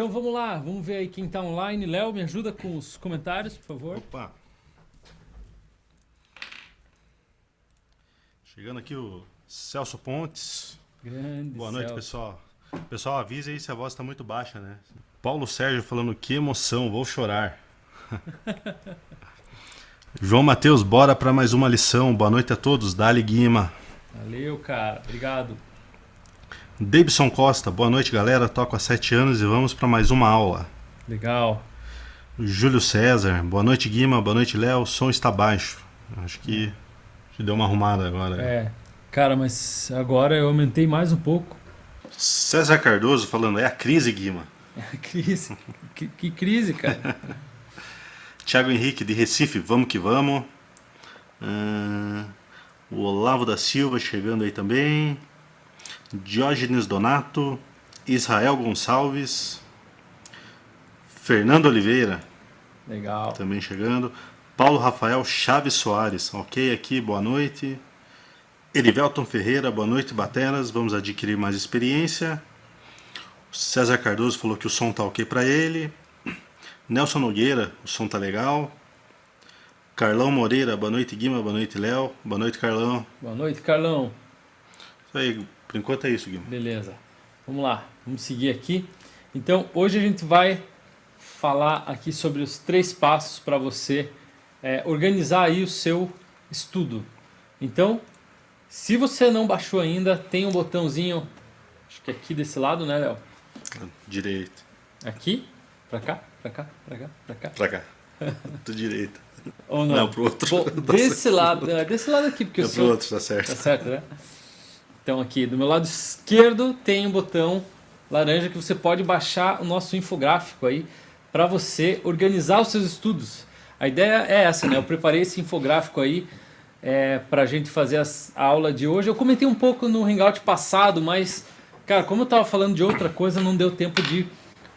Então vamos lá, vamos ver aí quem tá online. Léo, me ajuda com os comentários, por favor. Opa! Chegando aqui o Celso Pontes. Grande Boa noite, Celso. pessoal. Pessoal, avisa aí se a voz tá muito baixa, né? Paulo Sérgio falando, que emoção, vou chorar. João Matheus, bora para mais uma lição. Boa noite a todos, Dali Guima. Valeu, cara. Obrigado. Davidson Costa, boa noite, galera. Toco há 7 anos e vamos para mais uma aula. Legal. Júlio César, boa noite, Guima. Boa noite, Léo. O som está baixo. Acho que deu uma arrumada agora. Cara, mas agora eu aumentei mais um pouco. César Cardoso falando, é a crise, Guima. Crise. Que crise, cara. Thiago Henrique de Recife, vamos que vamos. O Olavo da Silva chegando aí também. Diógenes Donato. Israel Gonçalves. Fernando Oliveira. Legal. Também chegando. Paulo Rafael Chaves Soares. Ok, aqui, boa noite. Erivelton Ferreira, boa noite, bateras. Vamos adquirir mais experiência. César Cardoso falou que o som tá ok para ele. Nelson Nogueira, o som tá legal. Carlão Moreira, boa noite, Guima, boa noite, Léo. Boa noite, Carlão. Boa noite, Carlão. Isso aí, por enquanto é isso, Guima. Beleza. Vamos lá, vamos seguir aqui. Então, hoje a gente vai falar aqui sobre os 3 passos para você organizar aí o seu estudo. Então, se você não baixou ainda, tem um botãozinho, acho que aqui desse lado, né, Léo? Direito. Aqui, pra cá, pra cá, pra cá, pra cá. Pra cá. Do direito. Ou não? Não, pro outro. Bom, desse lado aqui, porque eu Pro sou... outro, tá certo. Tá certo, né? Então aqui, do meu lado esquerdo tem um botão laranja que você pode baixar o nosso infográfico aí para você organizar os seus estudos. A ideia é essa, né? Eu preparei esse infográfico aí para a gente fazer a aula de hoje. Eu comentei um pouco no Hangout passado, mas, cara, como eu estava falando de outra coisa, não deu tempo de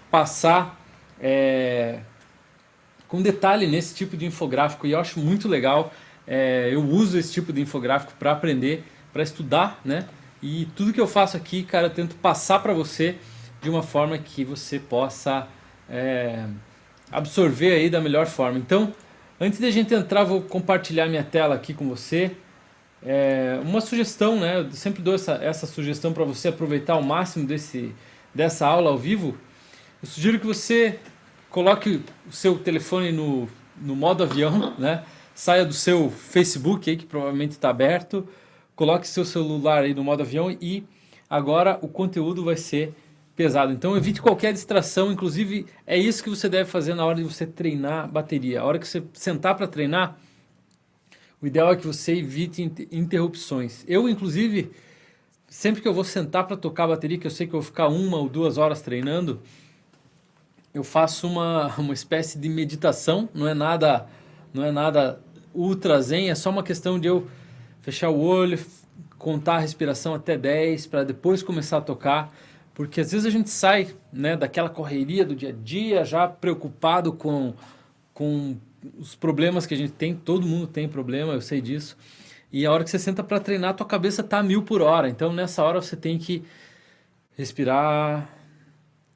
passar com detalhe nesse tipo de infográfico. E eu acho muito legal. Eu uso esse tipo de infográfico para aprender, para estudar, né? E tudo que eu faço aqui, cara, eu tento passar para você de uma forma que você possa absorver aí da melhor forma. Então, antes de a gente entrar, vou compartilhar minha tela aqui com você. Uma sugestão, né? Eu sempre dou essa sugestão para você aproveitar ao máximo dessa aula ao vivo. Eu sugiro que você coloque o seu telefone no modo avião, né? Saia do seu Facebook aí, que provavelmente está aberto. Coloque seu celular aí no modo avião e agora o conteúdo vai ser pesado. Então evite qualquer distração, inclusive é isso que você deve fazer na hora de você treinar bateria. A hora que você sentar para treinar, o ideal é que você evite interrupções. Eu, inclusive, sempre que eu vou sentar para tocar bateria, que eu sei que eu vou ficar 1 ou 2 horas treinando, eu faço uma espécie de meditação. Não é nada ultra zen, é só uma questão de eu fechar o olho, contar a respiração até 10 para depois começar a tocar, porque às vezes a gente sai, né, daquela correria do dia a dia já preocupado com os problemas que a gente tem. Todo mundo tem problema, eu sei disso, e a hora que você senta para treinar, tua cabeça tá a 1000 por hora. Então nessa hora você tem que respirar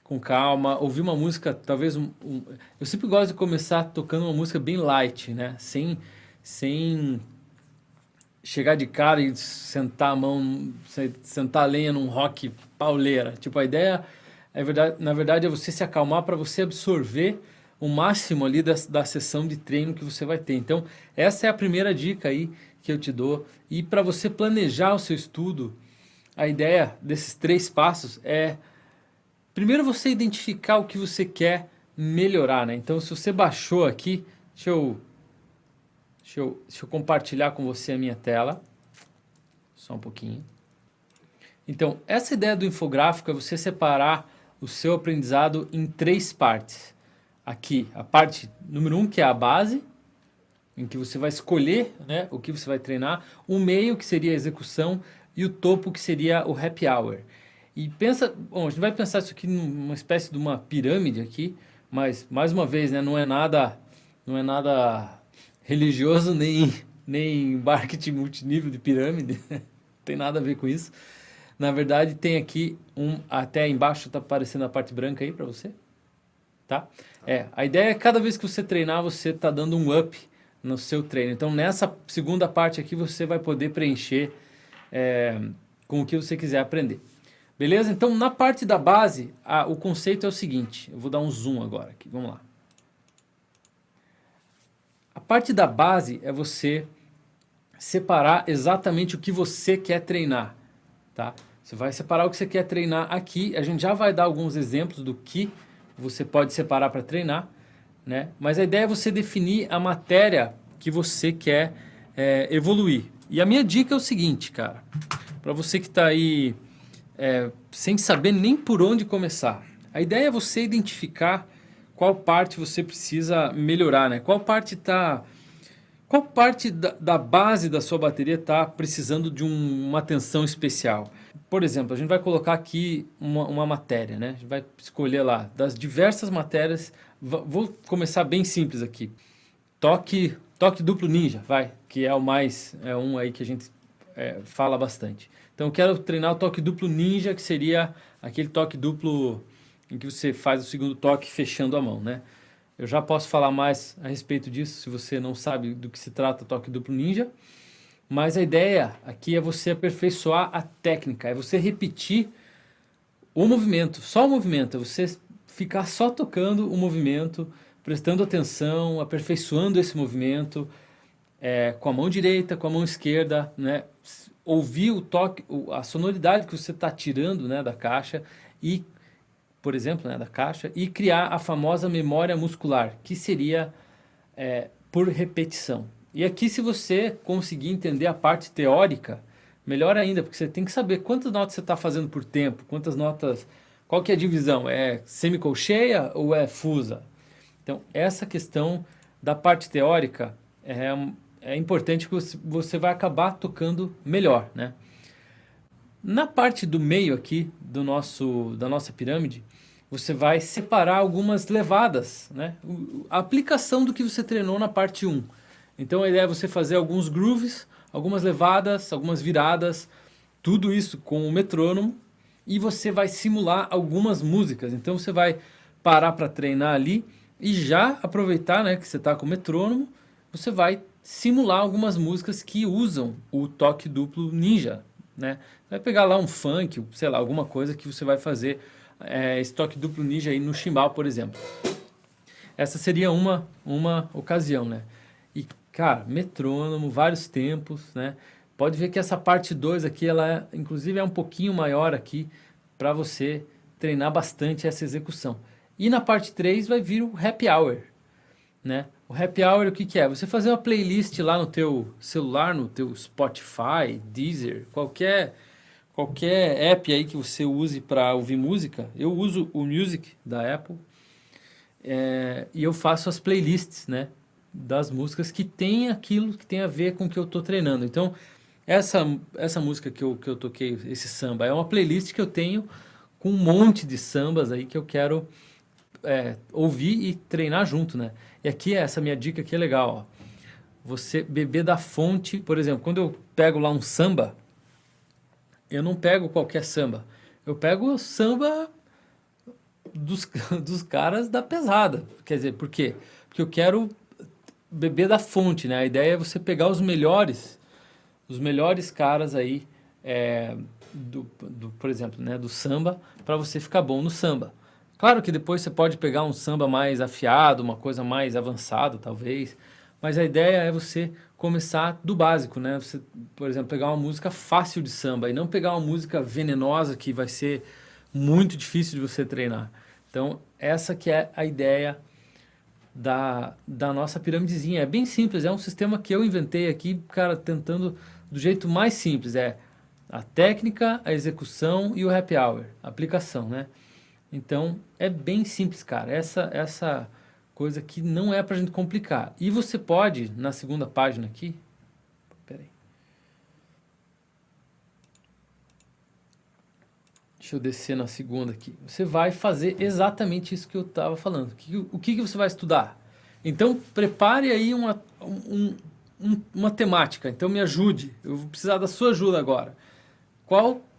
com calma, ouvir uma música, talvez eu sempre gosto de começar tocando uma música bem light, né, sem chegar de cara e sentar a lenha num rock pauleira. Tipo, a ideia, na verdade, é você se acalmar para você absorver o máximo ali da sessão de treino que você vai ter. Então, essa é a primeira dica aí que eu te dou. E para você planejar o seu estudo, a ideia desses 3 passos é, primeiro, você identificar o que você quer melhorar, né? Então, se você baixou aqui, deixa eu compartilhar com você a minha tela. Só um pouquinho. Então, essa ideia do infográfico é você separar o seu aprendizado em 3 partes. Aqui, a parte número 1, que é a base, em que você vai escolher, né, o que você vai treinar. O meio, que seria a execução. E o topo, que seria o happy hour. E pensa, bom, a gente vai pensar isso aqui numa espécie de uma pirâmide aqui, mas, mais uma vez, né, não é nada religioso, nem marketing multinível de pirâmide, não tem nada a ver com isso. Na verdade, tem aqui até embaixo, está aparecendo a parte branca aí para você? tá? A ideia é que cada vez que você treinar, você está dando um up no seu treino. Então, nessa segunda parte aqui, você vai poder preencher com o que você quiser aprender. Beleza? Então, na parte da base, o conceito é o seguinte. Eu vou dar um zoom agora aqui. Vamos lá. A parte da base é você separar exatamente o que você quer treinar, tá? Você vai separar o que você quer treinar aqui. A gente já vai dar alguns exemplos do que você pode separar para treinar, né? Mas a ideia é você definir a matéria que você quer evoluir. E a minha dica é o seguinte, cara. Para você que está aí sem saber nem por onde começar. A ideia é você identificar qual parte você precisa melhorar, né? Qual parte da base da sua bateria está precisando de uma atenção especial. Por exemplo, a gente vai colocar aqui uma matéria, né? A gente vai escolher lá, das diversas matérias. Vou começar bem simples aqui. Toque duplo ninja, que é um aí que a gente fala bastante. Então eu quero treinar o toque duplo ninja, que seria aquele toque duplo em que você faz o segundo toque fechando a mão, né? Eu já posso falar mais a respeito disso, se você não sabe do que se trata o toque duplo ninja. Mas a ideia aqui é você aperfeiçoar a técnica, é você repetir o movimento, só o movimento, é você ficar só tocando o movimento, prestando atenção, aperfeiçoando esse movimento, com a mão direita, com a mão esquerda, né? Ouvir o toque, a sonoridade que você está tirando, né, da caixa e, por exemplo, né, da caixa, e criar a famosa memória muscular, que seria por repetição. E aqui, se você conseguir entender a parte teórica, melhor ainda, porque você tem que saber quantas notas você está fazendo por tempo, quantas notas, qual que é a divisão, é semicolcheia ou é fusa? Então, essa questão da parte teórica é importante que você vai acabar tocando melhor, né? Na parte do meio aqui da nossa pirâmide, você vai separar algumas levadas, né? A aplicação do que você treinou na parte 1. Então a ideia é você fazer alguns grooves, algumas levadas, algumas viradas, tudo isso com o metrônomo, e você vai simular algumas músicas. Então você vai parar para treinar ali e já aproveitar, né, que você está com o metrônomo, você vai simular algumas músicas que usam o toque duplo ninja, né? Vai pegar lá um funk, sei lá, alguma coisa que você vai fazer esse toque duplo ninja aí no chimbal, por exemplo. Essa seria uma ocasião, né? E, cara, metrônomo, vários tempos, né? Pode ver que essa parte 2 aqui, inclusive é um pouquinho maior aqui para você treinar bastante essa execução. E na parte 3 vai vir o happy hour, né? O happy hour, o que é? Você fazer uma playlist lá no teu celular, no teu Spotify, Deezer, qualquer app aí que você use para ouvir música. Eu uso o Music da Apple e eu faço as playlists, né, das músicas que tem aquilo que tem a ver com o que eu estou treinando. Então, essa música que eu toquei, esse samba, é uma playlist que eu tenho com um monte de sambas aí que eu quero ouvir e treinar junto, né? E aqui, essa minha dica aqui é legal, ó. Você beber da fonte, por exemplo, quando eu pego lá um samba, eu não pego qualquer samba. Eu pego o samba dos caras da pesada. Quer dizer, por quê? Porque eu quero beber da fonte, né? A ideia é você pegar os melhores caras aí, por exemplo, né, do samba, para você ficar bom no samba. Claro que depois você pode pegar um samba mais afiado, uma coisa mais avançada, talvez. Mas a ideia é você começar do básico, né? Você, por exemplo, pegar uma música fácil de samba e não pegar uma música venenosa que vai ser muito difícil de você treinar. Então, essa que é a ideia da nossa piramidezinha. É bem simples, é um sistema que eu inventei aqui, cara, tentando do jeito mais simples. É a técnica, a execução e o happy hour, a aplicação, né? Então, é bem simples, cara. Essa coisa que não é pra gente complicar. E você pode, na segunda página aqui... Peraí. Deixa eu descer na segunda aqui. Você vai fazer exatamente isso que eu estava falando. O que você vai estudar? Então, prepare aí uma temática. Então, me ajude. Eu vou precisar da sua ajuda agora.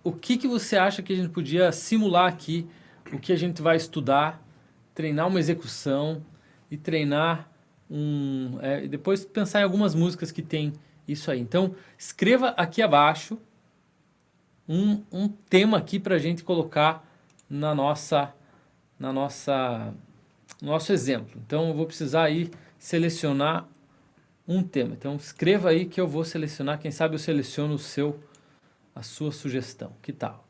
O que você acha que a gente podia simular aqui? O que a gente vai estudar treinar uma execução e treinar e depois pensar em algumas músicas que tem isso aí. Então, escreva aqui abaixo um tema aqui para a gente colocar no nosso exemplo. Então, eu vou precisar aí selecionar um tema. Então, escreva aí que eu vou selecionar. Quem sabe eu seleciono a sua sugestão. Que tal?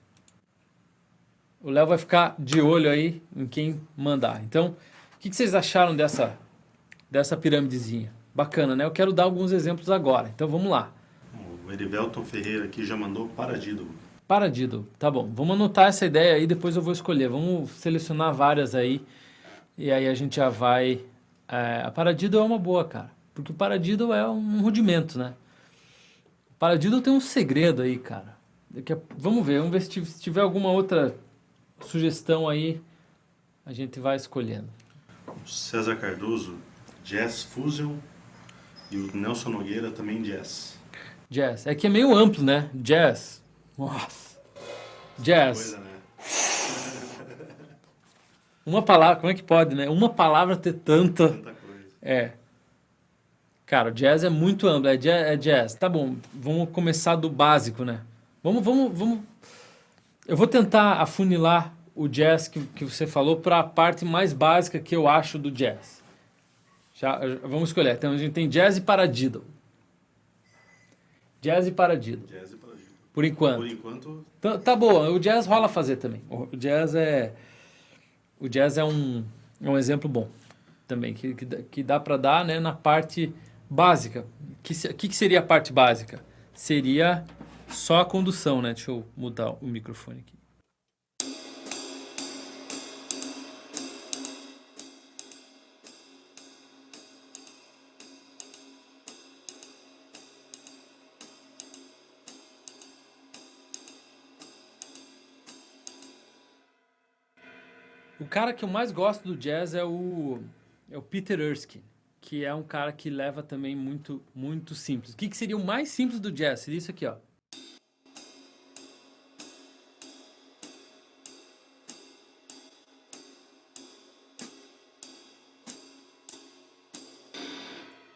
O Léo vai ficar de olho aí em quem mandar. Então, o que vocês acharam dessa pirâmidezinha? Bacana, né? Eu quero dar alguns exemplos agora. Então, vamos lá. O Erivelton Ferreira aqui já mandou Paradiddle. Paradiddle, tá bom. Vamos anotar essa ideia aí, depois eu vou escolher. Vamos selecionar várias aí. E aí a gente já vai... a Paradiddle é uma boa, cara. Porque o Paradiddle é um rudimento, né? O Paradiddle tem um segredo aí, cara. Vamos ver se tiver alguma outra sugestão aí, a gente vai escolhendo. O César Cardoso, Jazz Fusion. E o Nelson Nogueira também Jazz. Jazz. É que é meio amplo, né? Jazz. Nossa. Jazz. Coisa, né? Uma palavra, como é que pode, né? Uma palavra ter tanta... Tanta coisa. Cara, o jazz é muito amplo, é jazz. Tá bom, vamos começar do básico, né? Vamos. Eu vou tentar afunilar o jazz que você falou para a parte mais básica que eu acho do jazz. Vamos escolher. Então a gente tem jazz e paradiddle. Jazz e paradiddle. Jazz e Paradiddle. Por enquanto. Por enquanto... Tá bom, o jazz rola fazer também. O jazz é um exemplo bom também, que dá para dar, né, na parte básica. O que seria a parte básica? Seria só a condução, né? Deixa eu mudar o microfone aqui. O cara que eu mais gosto do jazz é o Peter Erskine, que é um cara que leva também muito, muito simples. O que seria o mais simples do jazz? Seria isso aqui, ó.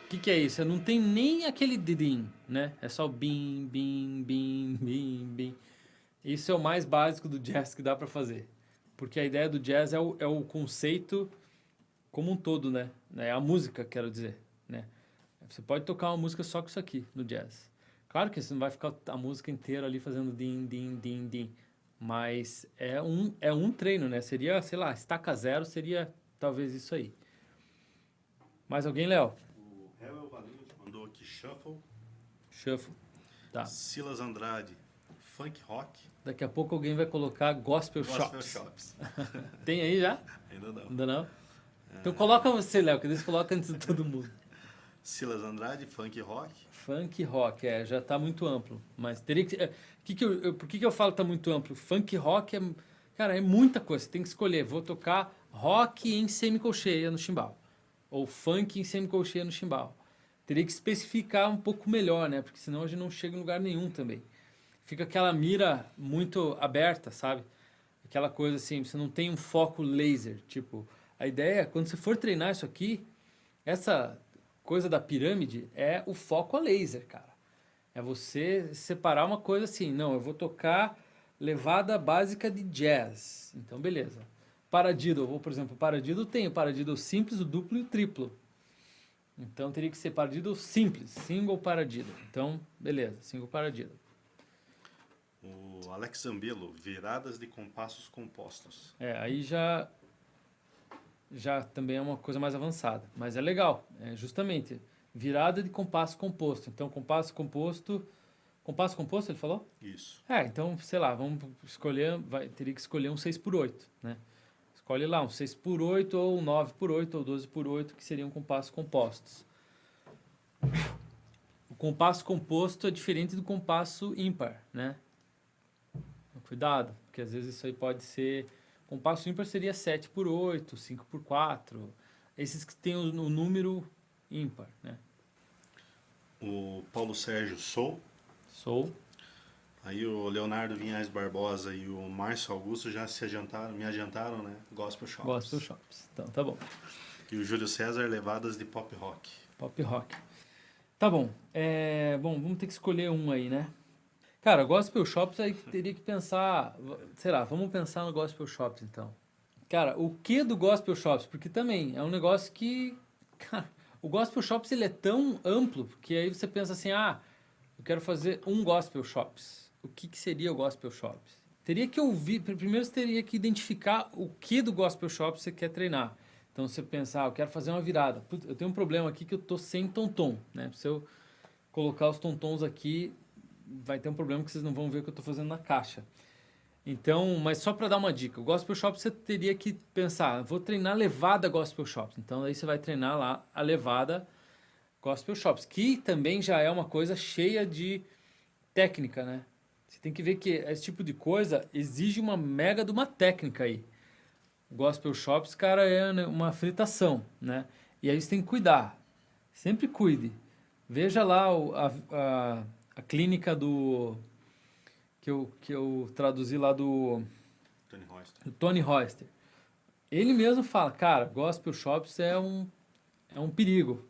O que é isso? Não tem nem aquele didim, né? É só bim, bim, bim, bim, bim. Isso é o mais básico do jazz que dá pra fazer. Porque a ideia do jazz é o conceito como um todo, né? É a música, quero dizer, né? Você pode tocar uma música só com isso aqui, no jazz. Claro que você não vai ficar a música inteira ali fazendo din, din, din, din. Mas é um treino, né? Seria, sei lá, estaca zero seria talvez isso aí. Mais alguém, Léo? O Hewell Valinho mandou aqui Shuffle. Shuffle. Tá. Silas Andrade, Funk Rock. Daqui a pouco alguém vai colocar Gospel Shops. Tem aí já? Ainda não. Ainda não? Então coloca você, Léo, que eles colocam antes de todo mundo. Silas Andrade, Funk Rock. Funk Rock, já tá muito amplo. Mas teria que... por que eu falo que tá muito amplo? Funk Rock cara, é muita coisa. Você tem que escolher. Vou tocar rock em semicolcheia no chimbal. Ou funk em semicolcheia no chimbal. Teria que especificar um pouco melhor, né? Porque senão a gente não chega em lugar nenhum também. Fica aquela mira muito aberta, sabe? Aquela coisa assim, você não tem um foco laser. Tipo, a ideia, quando você for treinar isso aqui, essa coisa da pirâmide é o foco a laser, cara. É você separar uma coisa assim, não, eu vou tocar levada básica de jazz. Então, beleza. Paradiddle, por exemplo, paradiddle tem o paradiddle simples, o duplo e o triplo. Então, teria que ser paradiddle simples, single paradiddle. Então, beleza, single paradiddle. O Alex Zambello, viradas de compassos compostos. Aí já também é uma coisa mais avançada. Mas é legal, justamente, virada de compasso composto. Então, compasso composto, ele falou? Isso. Então, sei lá, vamos escolher, teria que escolher um 6x8, né? Escolhe lá um 6x8, ou um 9x8, ou 12x8, que seriam compassos compostos. O compasso composto é diferente do compasso ímpar, né? Cuidado, porque às vezes isso aí pode ser... Compasso ímpar seria 7x8, 5x4. Esses que têm o número ímpar, né? O Paulo Sérgio Sou. Aí o Leonardo Vinhais Barbosa e o Márcio Augusto já me adiantaram, né? Gospel Shops. Gospel Shops. Então, tá bom. E o Júlio César, levadas de pop rock. Pop rock. Tá bom. Bom, vamos ter que escolher um aí, né? Cara, Gospel Shops aí teria que pensar... Sei lá, vamos pensar no Gospel Shops, então. Cara, o que do Gospel Shops? Porque também é um negócio que... Cara, o Gospel Shops ele é tão amplo que aí você pensa assim, eu quero fazer um Gospel Shops. O que seria o Gospel Shops? Teria que ouvir... Primeiro você teria que identificar o que do Gospel Shops você quer treinar. Então você pensa, eu quero fazer uma virada. Putz, eu tenho um problema aqui que eu tô sem tom-tom, né? Se eu colocar os tom-tons aqui, vai ter um problema que vocês não vão ver o que eu estou fazendo na caixa. Então, mas só para dar uma dica, o Gospel Shop você teria que pensar, vou treinar levada Gospel Shops. Então aí você vai treinar lá a levada Gospel Shops, que também já é uma coisa cheia de técnica, né? Você tem que ver que esse tipo de coisa exige uma mega de uma técnica aí. Gospel Shops, cara, é uma fritação, né? E aí você tem que cuidar. Sempre cuide. Veja lá a clínica do... Que eu traduzi lá do Tony Royster. Ele mesmo fala, cara, Gospel Shops é um perigo.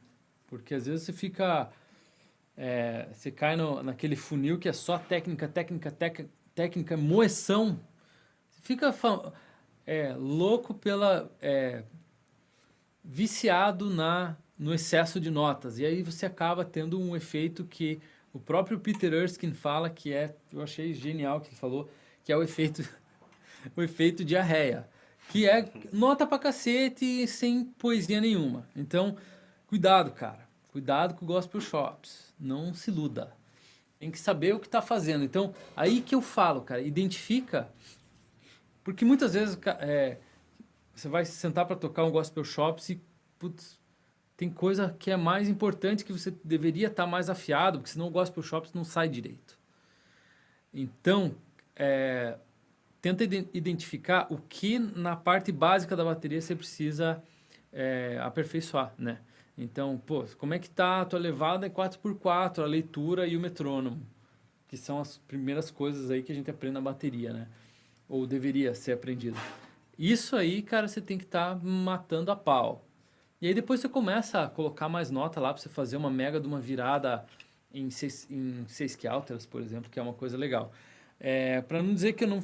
Porque às vezes você fica... você cai naquele funil que é só técnica, moeção. Você fica... louco viciado no excesso de notas. E aí você acaba tendo um efeito que o próprio Peter Erskine fala que eu achei genial que ele falou, que é o efeito diarreia. Que é nota pra cacete sem poesia nenhuma. Então, cuidado, cara. Cuidado com o Gospel Shops. Não se iluda. Tem que saber o que tá fazendo. Então, aí que eu falo, cara, identifica... Porque muitas vezes você vai se sentar para tocar um Gospel Shops e putz, tem coisa que é mais importante que você deveria estar mais afiado, porque senão o Gospel Shops não sai direito. Então, tenta identificar o que na parte básica da bateria você precisa aperfeiçoar, né? Então, como é que tá a tua levada em 4x4, a leitura e o metrônomo, que são as primeiras coisas aí que a gente aprende na bateria, né? Ou deveria ser aprendido. Isso aí, cara, você tem que estar matando a pau. E aí depois você começa a colocar mais nota lá para você fazer uma mega de uma virada em 6 quartas, por exemplo, que é uma coisa legal. Para não dizer que eu não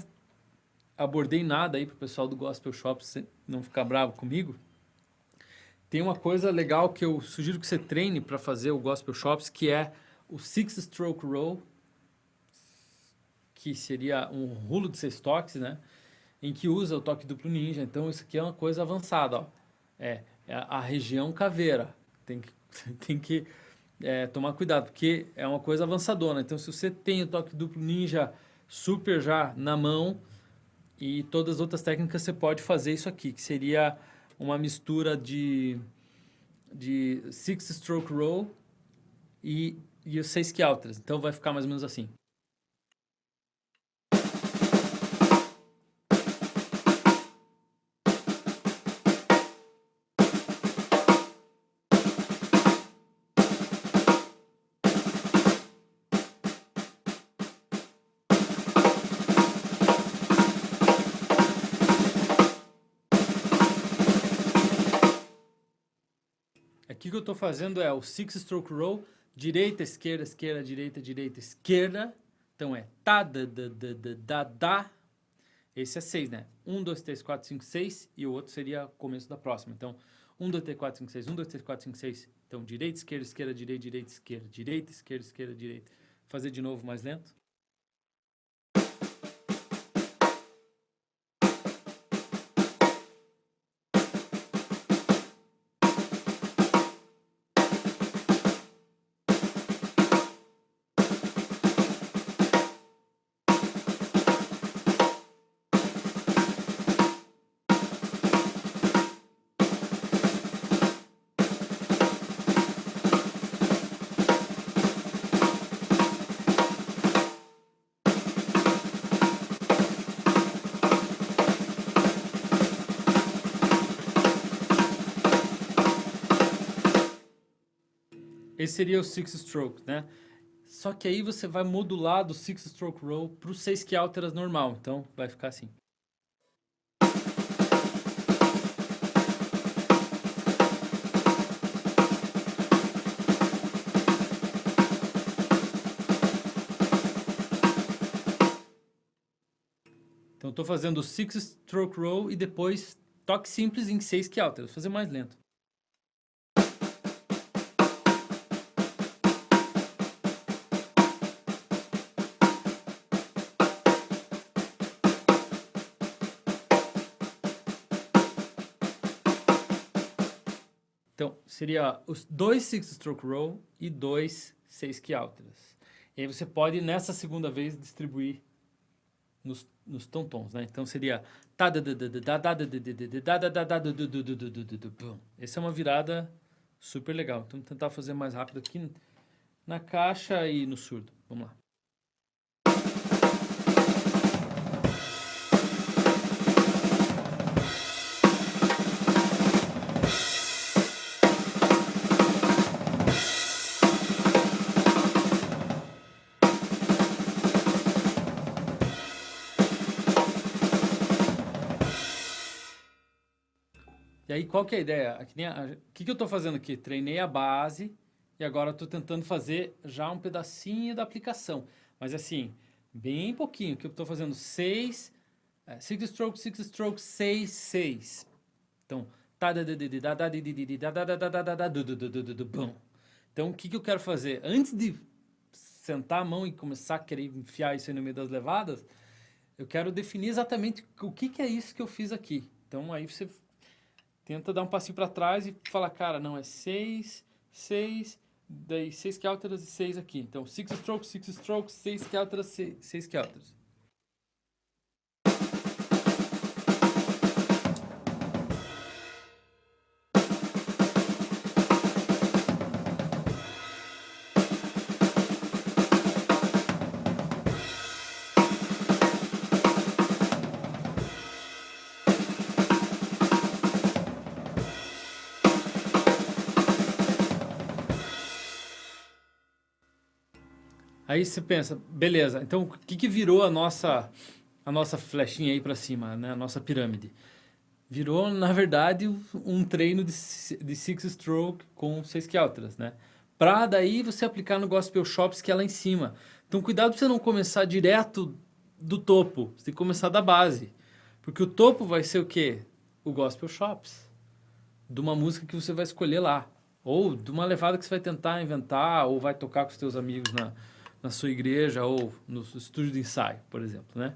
abordei nada aí para o pessoal do Gospel Shops não ficar bravo comigo, tem uma coisa legal que eu sugiro que você treine para fazer o Gospel Shops, que é o 6-stroke roll, que seria um rulo de 6 toques, né? Em que usa o toque duplo ninja. Então isso aqui é uma coisa avançada, ó. É a região caveira. Tem que tomar cuidado, porque é uma coisa avançadona. Então se você tem o toque duplo ninja super já na mão e todas as outras técnicas, você pode fazer isso aqui, que seria uma mistura de 6-stroke roll e os 6 quartas. Então vai ficar mais ou menos assim. Aqui o que eu estou fazendo é o 6-stroke roll, direita, esquerda, esquerda, direita, direita, esquerda. Então é tá, da. Esse é 6, né? 1, 2, 3, 4, 5, 6 e o outro seria o começo da próxima. Então 1, 2, 3, 4, 5, 6, 1, 2, 3, 4, 5, 6. Então direita, esquerda, esquerda, direita, direita, esquerda, direita, esquerda, esquerda, direita. Fazer de novo mais lento. Esse seria o 6-stroke, né? Só que aí você vai modular do Six Stroke Roll pro 6 key alteras normal. Então vai ficar assim. Então eu tô fazendo o Six Stroke Roll e depois toque simples em 6 key alteras. Vou fazer mais lento. Então, seria os 2 Six Stroke Roll e 2 6 key alteras. E aí você pode, nessa segunda vez, distribuir nos tom-tons, né? Então seria... Essa é uma virada super legal. Então, vou tentar fazer mais rápido aqui na caixa e no surdo. Vamos lá. E aí, qual que é a ideia? O que eu estou fazendo aqui? Treinei a base e agora estou tentando fazer já um pedacinho da aplicação. Mas assim, bem pouquinho. Que eu estou fazendo 6, 6 stroke, 6 stroke, 6, 6. Então, então, o que eu quero fazer? Antes de sentar a mão e começar a querer enfiar isso aí no meio das levadas, eu quero definir exatamente o que é isso que eu fiz aqui. Então, aí você tenta dar um passinho para trás e falar, cara, não, é 6, 6, daí 6 key alteras e 6 aqui. Então, 6 strokes, 6 strokes, 6 key alteras, 6 key alteras. Aí você pensa, beleza, então o que virou a nossa flechinha aí para cima, né? A nossa pirâmide? Virou, na verdade, um treino de 6 stroke com 6 key alteras, né? Pra daí você aplicar no Gospel Shops, que é lá em cima. Então cuidado pra você não começar direto do topo, você tem que começar da base. Porque o topo vai ser o quê? O Gospel Shops. De uma música que você vai escolher lá. Ou de uma levada que você vai tentar inventar, ou vai tocar com os teus amigos na sua igreja, ou no estúdio de ensaio, por exemplo, né?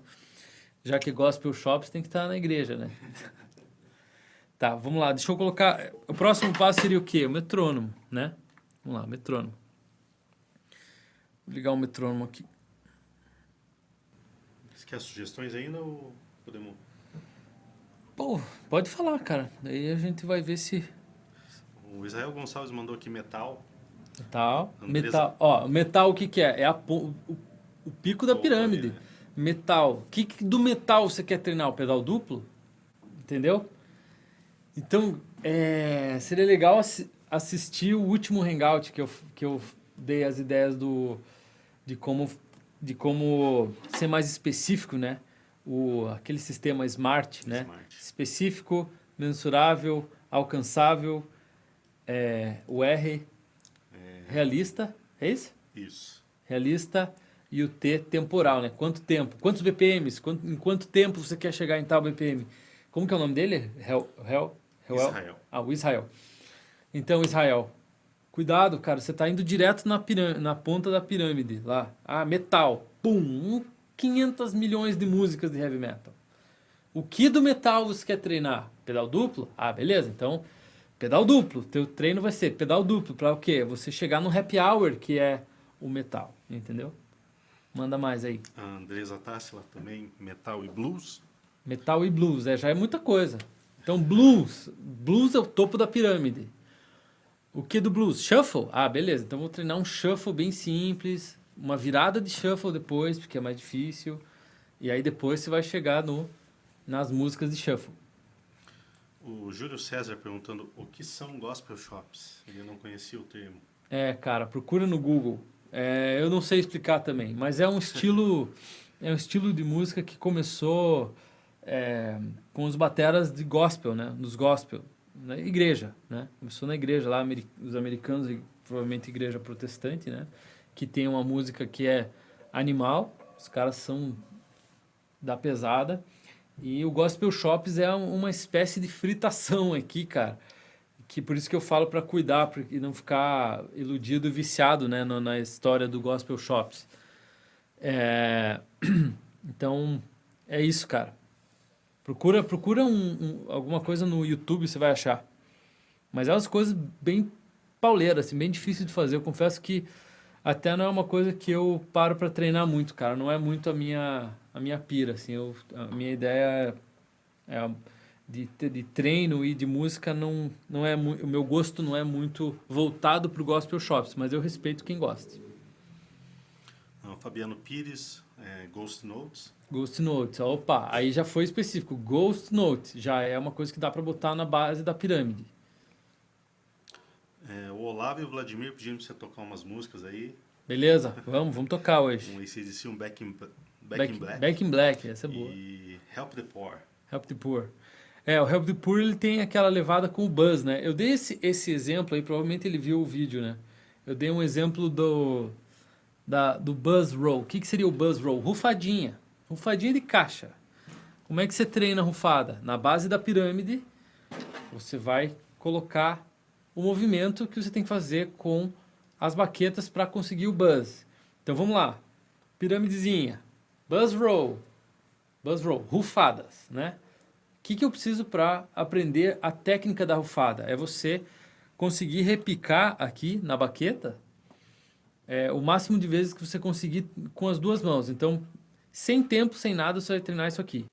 Já que Gospel Shops tem que estar na igreja, né? Tá, vamos lá. Deixa eu colocar... O próximo passo seria o quê? O metrônomo, né? Vamos lá, metrônomo. Vou ligar o metrônomo aqui. Você quer sugestões ainda ou podemos... Pô, pode falar, cara. Daí a gente vai ver se... O Israel Gonçalves mandou aqui metal. Metal. Andresa... Metal. Ó, metal o que que é? É o pico da pirâmide. Ali, né? Metal. O que do metal você quer treinar? O pedal duplo? Entendeu? Então, seria legal assistir o último hangout que eu dei as ideias de como ser mais específico, né? Aquele sistema SMART, né? Smart. Específico, mensurável, alcançável, o R, realista, é isso? Isso. Realista e o T temporal, né? Quanto tempo? Quantos BPMs? Em quanto tempo você quer chegar em tal BPM? Como que é o nome dele? Israel. Ah, o Israel. Então, Israel, cuidado, cara, você tá indo direto na ponta da pirâmide, lá. Ah, metal. Pum, 500 milhões de músicas de heavy metal. O que do metal você quer treinar? Pedal duplo? Ah, beleza, então, pedal duplo. Teu treino vai ser pedal duplo, para o quê? Você chegar no happy hour, que é o metal, entendeu? Manda mais aí. A Andresa Tássila também, metal e blues. Metal e blues, já é muita coisa. Então, blues. Blues é o topo da pirâmide. O que do blues? Shuffle? Ah, beleza. Então, vou treinar um shuffle bem simples. Uma virada de shuffle depois, porque é mais difícil. E aí, depois, você vai chegar nas músicas de shuffle. O Júlio César perguntando o que são gospel shops. Ele não conhecia o termo. Cara, procura no Google. Eu não sei explicar também, mas é um estilo de música que começou com os bateras de gospel, né? Nos gospel, na igreja, né? Começou na igreja lá, os americanos, e provavelmente igreja protestante, né? Que tem uma música que é animal, os caras são da pesada, e o Gospel Shops é uma espécie de fritação aqui, cara. Que por isso que eu falo para cuidar e não ficar iludido e viciado, né, na história do Gospel Shops. É, Então, é isso, cara. Procura alguma coisa no YouTube, você vai achar. Mas é umas coisas bem pauleiras, assim, bem difícil de fazer. Eu confesso que até não é uma coisa que eu paro para treinar muito, cara. Não é muito a minha pira, assim. A minha ideia de treino e de música não é o meu gosto não é muito voltado pro gospel shops, mas eu respeito quem gosta. Não, Fabiano Pires, Ghost Notes. Ghost Notes, opa, aí já foi específico. Ghost Notes já é uma coisa que dá para botar na base da pirâmide. O Olavo e o Vladimir pedindo pra você tocar umas músicas aí. Beleza? Vamos tocar hoje. Um AC/DC, um Back in Black. Back in Black, essa é boa. E Help the Poor. Help the Poor. O Help the Poor ele tem aquela levada com o Buzz, né? Eu dei esse exemplo aí, provavelmente ele viu o vídeo, né? Eu dei um exemplo do Buzz Roll. O que seria o Buzz Roll? Rufadinha. Rufadinha de caixa. Como é que você treina a rufada? Na base da pirâmide, você vai colocar o movimento que você tem que fazer com as baquetas para conseguir o Buzz. Então vamos lá. Pirâmidezinha. Buzz Roll. Buzz Roll. Rufadas, né? O que eu preciso para aprender a técnica da rufada? É você conseguir repicar aqui na baqueta o máximo de vezes que você conseguir com as duas mãos. Então, sem tempo, sem nada, você vai treinar isso aqui.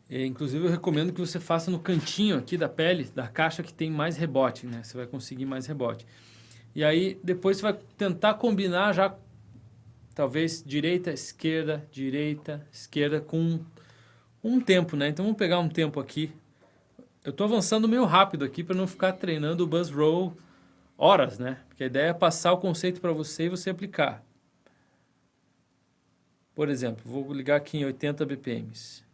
Inclusive eu recomendo que você faça no cantinho aqui da pele, da caixa que tem mais rebote, né? Você vai conseguir mais rebote. E aí depois você vai tentar combinar já, talvez direita, esquerda, com um tempo, né? Então vamos pegar um tempo aqui. Eu estou avançando meio rápido aqui para não ficar treinando o Buzz Roll horas, né? Porque a ideia é passar o conceito para você e você aplicar. Por exemplo, vou ligar aqui em 80 BPMs.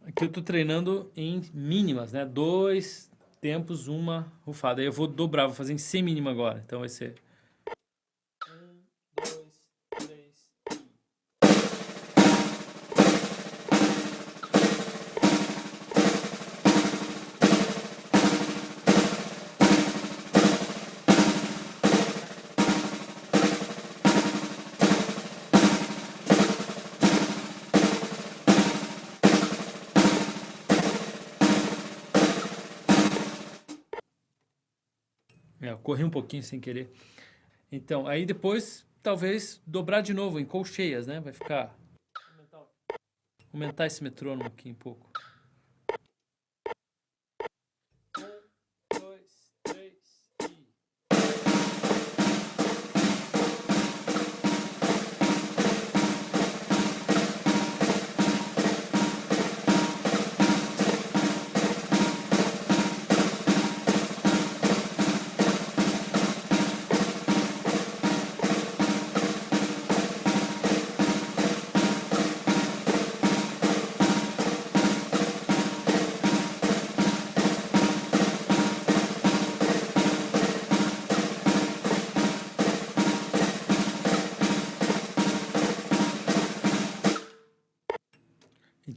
Aqui eu estou treinando em mínimas, né? 2 tempos, uma rufada. Aí eu vou dobrar, vou fazer em semínima agora. Então vai ser 1, 2, 3. Eu corri um pouquinho sem querer. Então, aí depois, talvez, dobrar de novo em colcheias, né? Vai ficar... Aumentar esse metrônomo aqui um pouco. 1, 2, 3 e...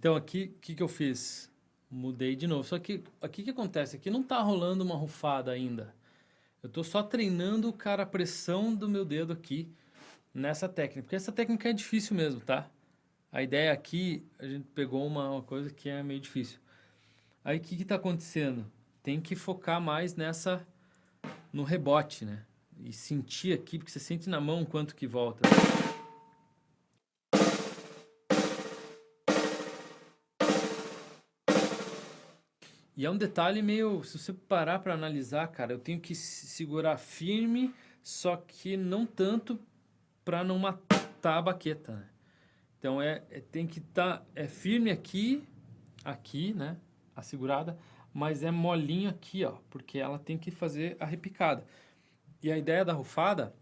Então aqui, o que que eu fiz? Mudei de novo. Só que aqui o que acontece? Aqui não tá rolando uma rufada ainda. Eu tô só treinando, cara, a pressão do meu dedo aqui nessa técnica. Porque essa técnica é difícil mesmo, tá? A ideia aqui, a gente pegou uma coisa que é meio difícil. Aí o que que tá acontecendo? Tem que focar mais no rebote, né? E sentir aqui, porque você sente na mão quanto que volta. E é um detalhe meio, se você parar para analisar, cara, eu tenho que segurar firme, só que não tanto para não matar a baqueta, né? Então tem que estar firme aqui, né? A segurada, mas é molinho aqui, ó, porque ela tem que fazer a repicada. E a ideia da rufada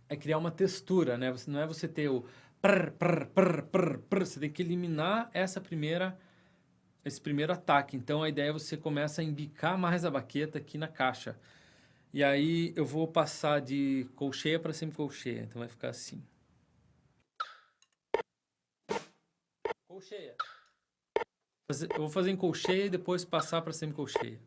é criar uma textura, né? Não é você ter o prr, prr, prr, prr, prr, você tem que eliminar esse primeiro ataque. Então a ideia é você começa a embicar mais a baqueta aqui na caixa. E aí eu vou passar de colcheia para semicolcheia. Então vai ficar assim. Colcheia. Eu vou fazer em colcheia e depois passar para semicolcheia.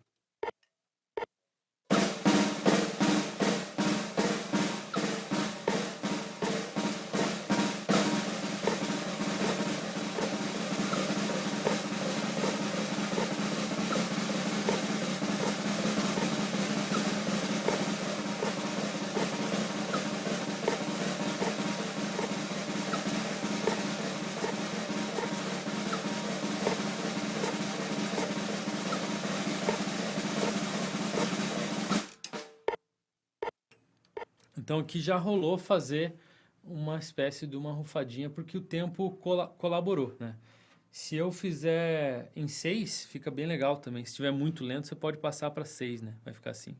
Então aqui já rolou fazer uma espécie de uma rufadinha, porque o tempo colaborou, né? Se eu fizer em 6, fica bem legal também. Se estiver muito lento, você pode passar para 6, né? Vai ficar assim.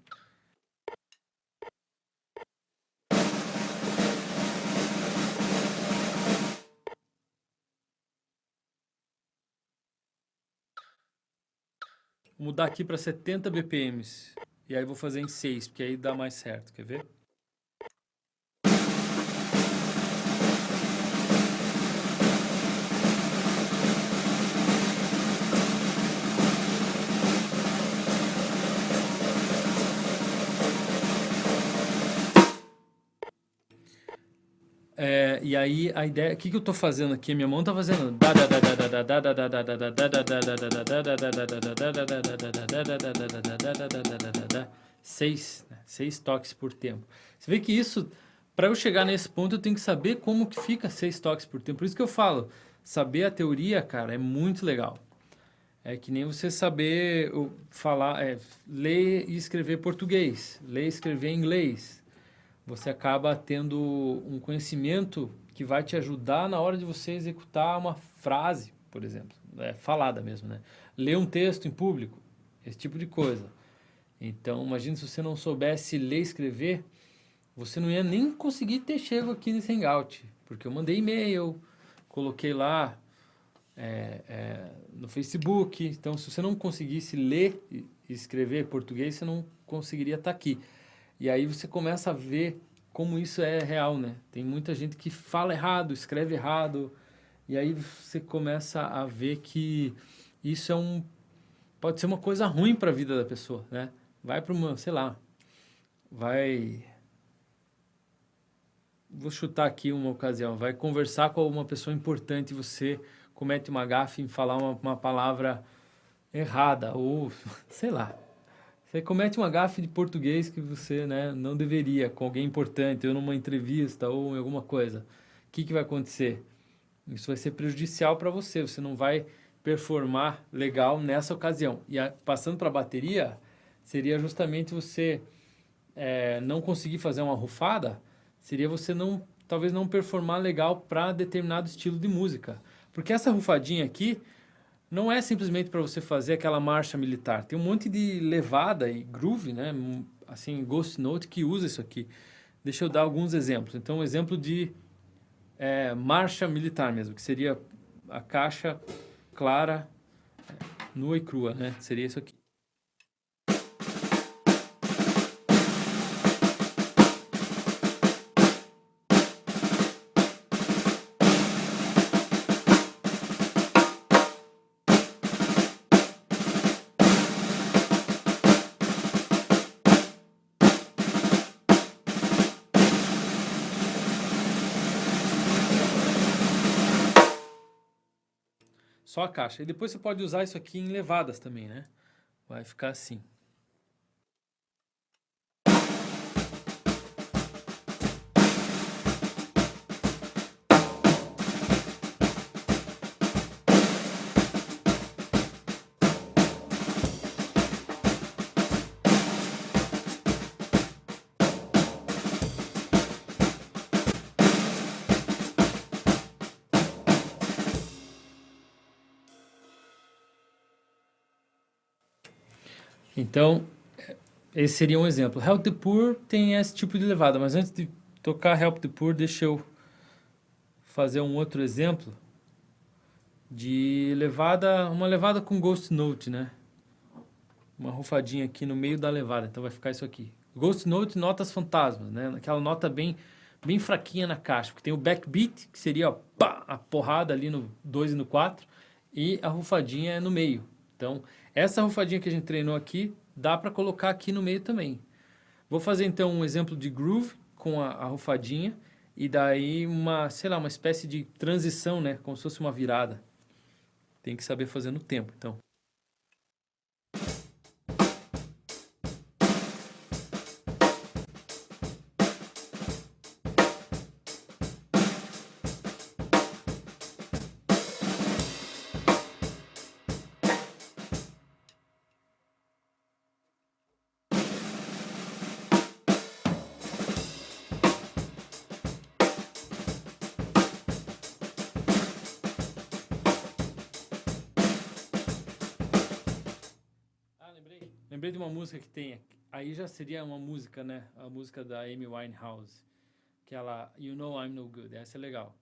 Vou mudar aqui para 70 BPMs. E aí vou fazer em 6, porque aí dá mais certo. Quer ver? E aí a ideia, o que que eu tô fazendo aqui? Minha mão tá fazendo 6 toques por tempo. Você vê que isso, para eu chegar nesse ponto, eu tenho que saber como que fica 6 toques por tempo. Por isso que eu falo, saber a teoria, cara, é muito legal. É que nem você saber falar, ler e escrever português, ler e escrever inglês. Você acaba tendo um conhecimento que vai te ajudar na hora de você executar uma frase, por exemplo, falada mesmo, né? Ler um texto em público, esse tipo de coisa. Então, imagina se você não soubesse ler e escrever, você não ia nem conseguir ter chego aqui nesse Hangout, porque eu mandei e-mail, coloquei lá no Facebook. Então, se você não conseguisse ler e escrever português, você não conseguiria estar aqui. E aí você começa a ver como isso é real, né? Tem muita gente que fala errado, escreve errado, e aí você começa a ver que isso pode ser uma coisa ruim para a vida da pessoa, né? Vai para uma, sei lá, vou chutar aqui uma ocasião, vai conversar com uma pessoa importante e você comete uma gafe em falar uma palavra errada, ou sei lá. Você comete uma gafe de português que você, né, não deveria, com alguém importante, ou numa entrevista, ou em alguma coisa. O que vai acontecer? Isso vai ser prejudicial para você, você não vai performar legal nessa ocasião. E passando para a bateria, seria justamente você não conseguir fazer uma rufada, seria você talvez não performar legal para determinado estilo de música. Porque essa rufadinha aqui não é simplesmente para você fazer aquela marcha militar. Tem um monte de levada e groove, né? Assim, Ghost Note que usa isso aqui. Deixa eu dar alguns exemplos. Então, um exemplo de marcha militar mesmo, que seria a caixa clara, nua e crua, né? Seria isso aqui. Só a caixa. E depois você pode usar isso aqui em levadas também, né? Vai ficar assim. Então, esse seria um exemplo. Help the Poor tem esse tipo de levada, mas antes de tocar Help the Poor, deixa eu fazer um outro exemplo de levada, uma levada com Ghost Note, né? Uma rufadinha aqui no meio da levada, então vai ficar isso aqui. Ghost Note, notas fantasmas, né? Aquela nota bem fraquinha na caixa, porque tem o backbeat, que seria ó, pá, a porrada ali no 2 e no 4, e a rufadinha é no meio. Então, essa rufadinha que a gente treinou aqui, dá para colocar aqui no meio também. Vou fazer então um exemplo de groove com a rufadinha, e daí uma, sei lá, uma espécie de transição, né? Como se fosse uma virada. Tem que saber fazer no tempo, então. Lembrei de uma música que tem. Aí já seria uma música, né? A música da Amy Winehouse. Que ela, You Know I'm No Good. Essa é legal.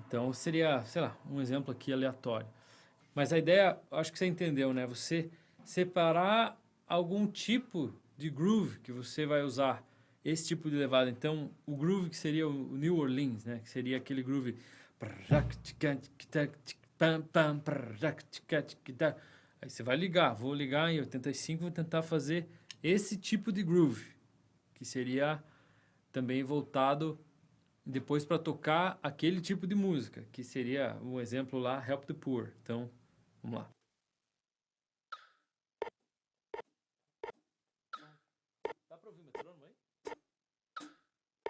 Então seria, sei lá, um exemplo aqui aleatório. Mas a ideia, acho que você entendeu, né? Você separar algum tipo de groove que você vai usar esse tipo de levada. Então, o groove que seria o New Orleans, né? Que seria aquele groove. Aí você vai ligar. Vou ligar em 85, vou tentar fazer esse tipo de groove, que seria também voltado depois para tocar aquele tipo de música, que seria um exemplo lá, Help the Poor. Então, vamos lá. Dá para ouvir o metrônomo aí?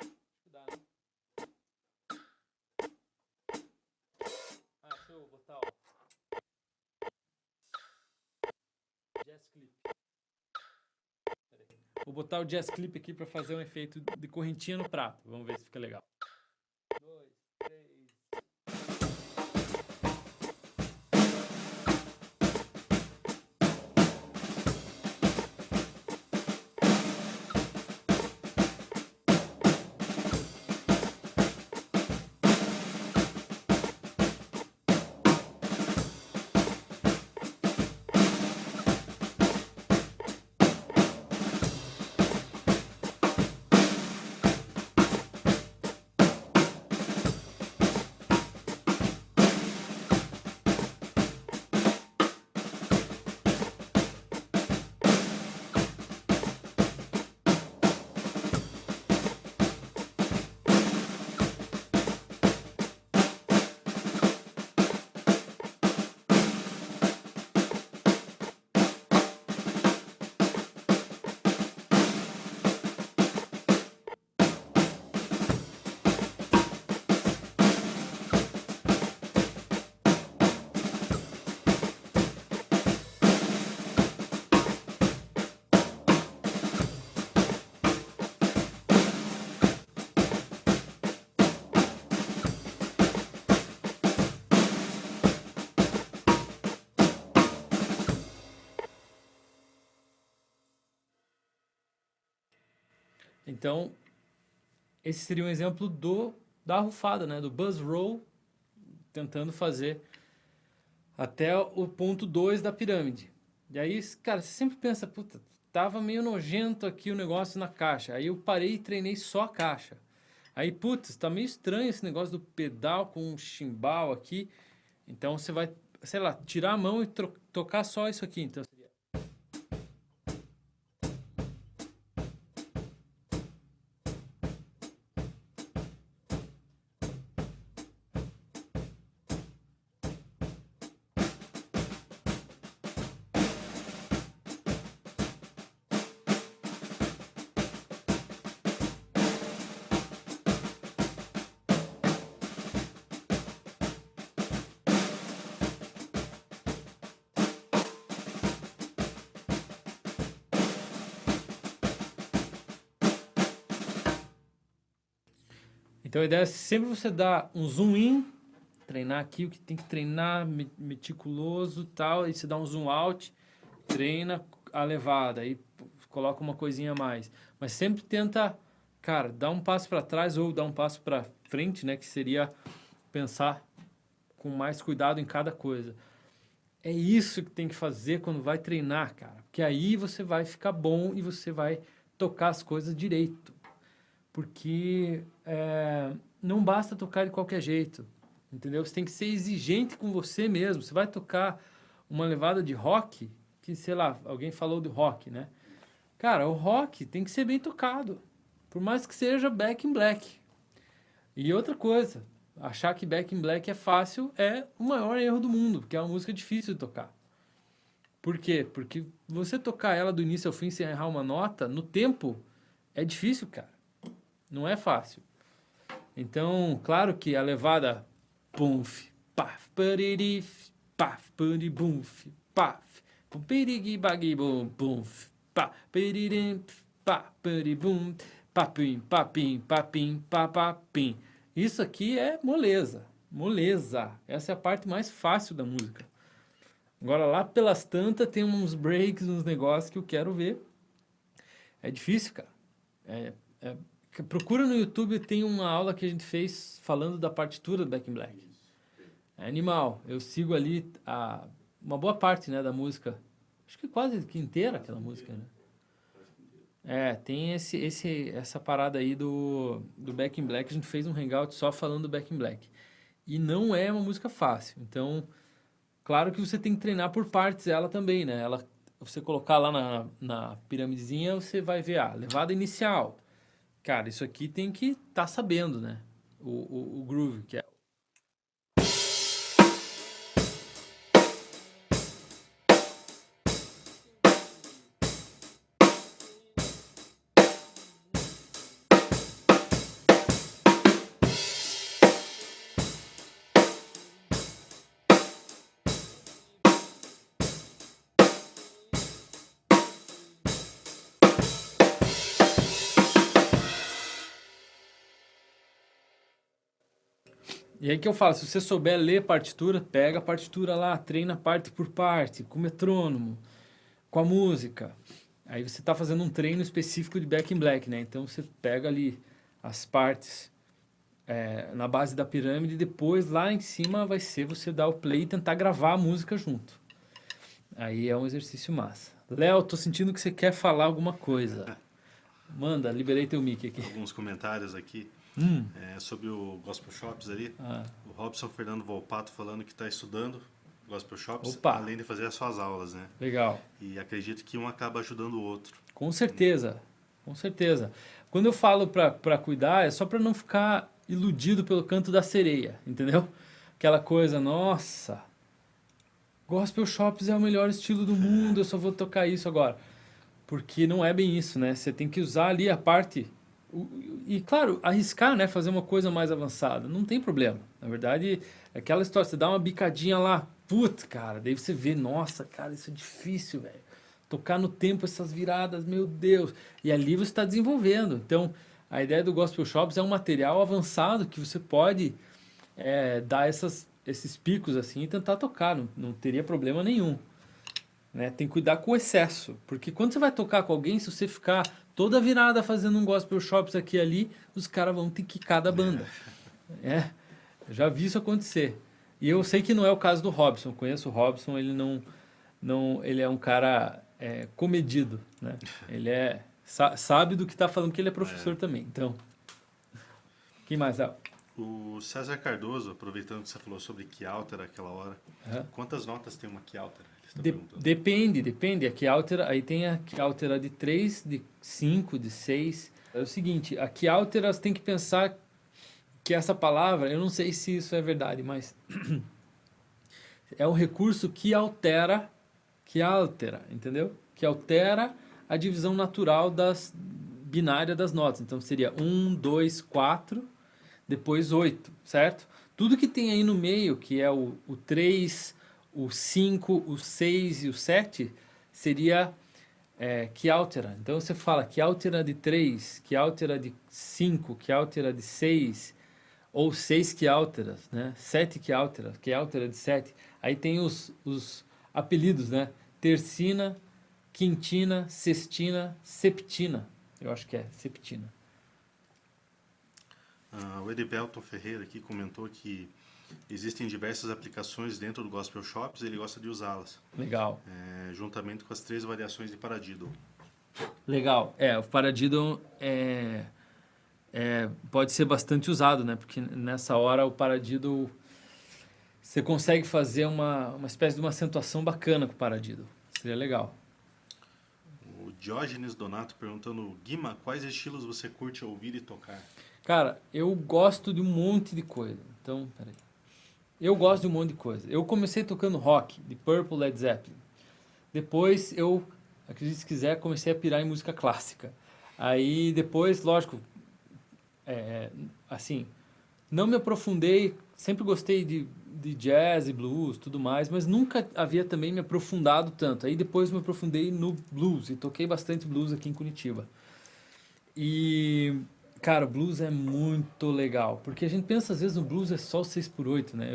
Acho que dá, né? Ah, deixa eu botar o Jazz Clip. Vou botar o Jazz Clip aqui para fazer um efeito de correntinha no prato. Vamos ver se fica legal. 2, 3... Então, esse seria um exemplo da rufada, né? Do buzz roll, tentando fazer até o ponto 2 da pirâmide. E aí, cara, você sempre pensa, puta, tava meio nojento aqui o negócio na caixa. Aí eu parei e treinei só a caixa. Aí, putz, tá meio estranho esse negócio do pedal com um chimbal aqui. Então você vai, sei lá, tirar a mão e tocar só isso aqui. Então seria... Então a ideia é sempre você dar um zoom in, treinar aqui o que tem que treinar, meticuloso e tal, e você dá um zoom out, treina a levada, aí coloca uma coisinha a mais. Mas sempre tenta, cara, dar um passo para trás ou dar um passo para frente, né, que seria pensar com mais cuidado em cada coisa. É isso que tem que fazer quando vai treinar, cara, porque aí você vai ficar bom e você vai tocar as coisas direito. Porque não basta tocar de qualquer jeito, entendeu? Você tem que ser exigente com você mesmo. Você vai tocar uma levada de rock, que sei lá, alguém falou do rock, né? Cara, o rock tem que ser bem tocado, por mais que seja Back in Black. E outra coisa, achar que Back in Black é fácil é o maior erro do mundo, porque é uma música difícil de tocar. Por quê? Porque você tocar ela do início ao fim sem errar uma nota, no tempo, é difícil, cara. Não é fácil. Então, claro que a levada pumf, paf, paririf, paf, paribumf, paf, pumpirigi bagi bum, pumf, paf, piririm, paf, paribum, papim, papim, papim, papapim. Isso aqui é moleza, moleza. Essa é a parte mais fácil da música. Agora lá pelas tantas tem uns breaks, uns negócios que eu quero ver. É difícil, cara. Procura no YouTube, tem uma aula que a gente fez falando da partitura do Back in Black. É animal. Eu sigo ali uma boa parte, né, da música. Acho que quase que inteira aquela música, né? Tem essa parada aí do Back in Black. A gente fez um hangout só falando do Back in Black. E não é uma música fácil. Então, claro que você tem que treinar por partes ela também, né? Você colocar lá na piramidezinha, você vai ver a levada inicial. Cara, isso aqui tem que estar sabendo, né? O groove, que é... E aí que eu falo, se você souber ler partitura, pega a partitura lá, treina parte por parte, com o metrônomo, com a música. Aí você está fazendo um treino específico de Back in Black, né? Então você pega ali as partes na base da pirâmide e depois lá em cima vai ser você dar o play e tentar gravar a música junto. Aí é um exercício massa. Léo, tô sentindo que você quer falar alguma coisa. Manda, liberei teu mic aqui. Alguns comentários aqui. Sobre o Gospel Shops ali. O Robson Fernando Volpato falando que está estudando Gospel Shops, além de fazer as suas aulas, né? Legal. E acredito que um acaba ajudando o outro. Com certeza, com certeza. Quando eu falo para cuidar, é só para não ficar iludido pelo canto da sereia, entendeu? Aquela coisa, nossa, Gospel Shops é o melhor estilo do mundo, eu só vou tocar isso agora. Porque não é bem isso, né? Você tem que usar ali a parte... E, claro, arriscar, né? Fazer uma coisa mais avançada. Não tem problema. Na verdade, é aquela história, você dá uma bicadinha lá, putz, cara, daí você vê, nossa, cara, isso é difícil, velho. Tocar no tempo essas viradas, meu Deus. E ali você está desenvolvendo. Então, a ideia do Gospel Shops é um material avançado que você pode dar esses picos assim e tentar tocar. Não teria problema nenhum. Né? Tem que cuidar com o excesso. Porque quando você vai tocar com alguém, se você ficar toda virada fazendo um gospel shops aqui e ali, os caras vão ter que cada banda. Eu já vi isso acontecer. E eu sei que não é o caso do Robson. Conheço o Robson, ele ele é um cara comedido, né? Ele sabe do que está falando, que ele é professor também. Então, quem mais? O César Cardoso, aproveitando que você falou sobre Quialtera aquela hora, quantas notas tem uma Quialtera? Depende. A Quialtera, aí tem a Quialtera de 3, de 5, de 6. É o seguinte, a Quialtera você tem que pensar que essa palavra, eu não sei se isso é verdade, mas é um recurso que altera, entendeu? Que altera a divisão natural binária das notas. Então seria 1, 2, 4, depois 8, certo? Tudo que tem aí no meio, que é o 3, o 5, o 6 e o 7, seria Quialtera. Então você fala Quialtera de 3, Quialtera de 5, Quialtera de 6, ou 6 Quialteras, né? 7 Quialteras, Quialtera de 7. Aí tem os apelidos, né? Tercina, quintina, sextina, septina. Eu acho que é septina. O Edivelton Ferreira aqui comentou que existem diversas aplicações dentro do Gospel Shops e ele gosta de usá-las. Legal. Juntamente com as 3 variações de Paradiddle. Legal. O Paradiddle pode ser bastante usado, né? Porque nessa hora o Paradiddle você consegue fazer uma espécie de uma acentuação bacana com o Paradiddle. Seria legal. O Diógenes Donato perguntando, Guima, quais estilos você curte ouvir e tocar? Cara, eu gosto de um monte de coisa. Então, peraí. Eu gosto de um monte de coisa. Eu comecei tocando rock, de Purple, Led Zeppelin. Depois eu, acredite se quiser, comecei a pirar em música clássica. Aí depois, lógico, assim, não me aprofundei, sempre gostei de jazz e blues, tudo mais, mas nunca havia também me aprofundado tanto. Aí depois me aprofundei no blues e toquei bastante blues aqui em Curitiba. E, cara, blues é muito legal, porque a gente pensa às vezes no blues é só o 6x8, né?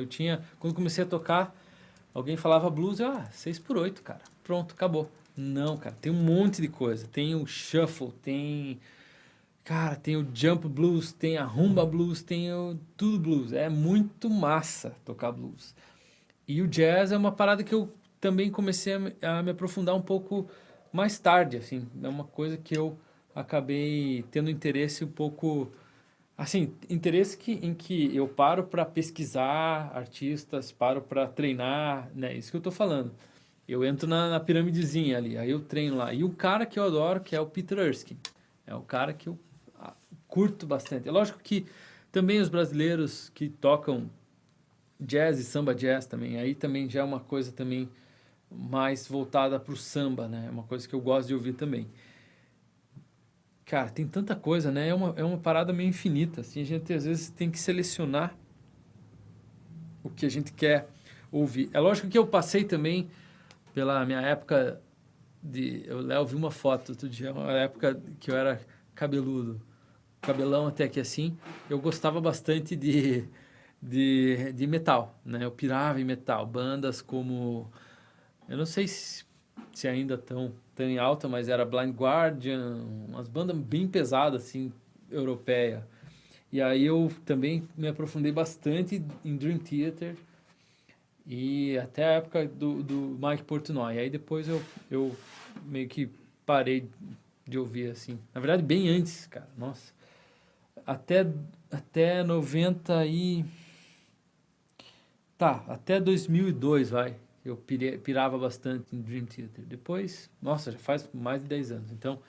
Quando comecei a tocar, alguém falava blues, 6x8, cara, pronto, acabou. Não, cara, tem um monte de coisa. Tem o shuffle, cara, tem o jump blues, tem a rumba blues, tudo blues. É muito massa tocar blues. E o jazz é uma parada que eu também comecei a me aprofundar um pouco mais tarde, assim. É uma coisa que eu acabei tendo interesse um pouco, assim, em que eu paro para pesquisar artistas, paro para treinar, né? Isso que eu tô falando. Eu entro na piramidezinha ali, aí eu treino lá. E um cara que eu adoro, que é o Peter Erskine. É o cara que eu curto bastante. É lógico que também os brasileiros que tocam jazz e samba jazz também, aí também já é uma coisa também mais voltada para o samba, né? É uma coisa que eu gosto de ouvir também. Cara, tem tanta coisa, né? É uma parada meio infinita, assim, a gente às vezes tem que selecionar o que a gente quer ouvir. É lógico que eu passei também pela minha época eu vi uma foto outro dia, uma época que eu era cabeludo, cabelão até aqui assim, eu gostava bastante de metal, né? Eu pirava em metal, bandas como, eu não sei se ainda estão tão em alta, mas era Blind Guardian, umas bandas bem pesadas assim, europeia. E aí eu também me aprofundei bastante em Dream Theater e até a época do Mike Portnoy. Aí depois eu meio que parei de ouvir assim. Na verdade, bem antes, cara. Nossa. Até 90 e... Tá, até 2002, vai. Eu pirava bastante em Dream Theater. Depois, nossa, já faz mais de 10 anos. Então,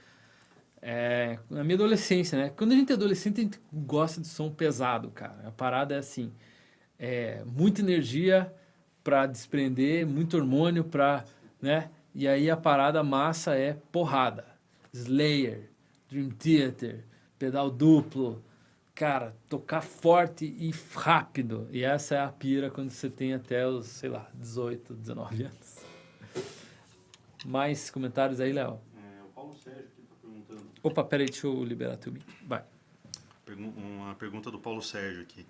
na minha adolescência, né? Quando a gente é adolescente, a gente gosta de som pesado, cara. A parada é assim, muita energia pra desprender, muito hormônio pra, né? E aí a parada massa é porrada. Slayer, Dream Theater, pedal duplo, cara, tocar forte e rápido. E essa é a pira quando você tem até os, sei lá, 18, 19 anos. Mais comentários aí, Léo? O Paulo Sérgio aqui está perguntando. Opa, peraí, deixa eu liberar teu mic. Vai. Uma pergunta do Paulo Sérgio aqui.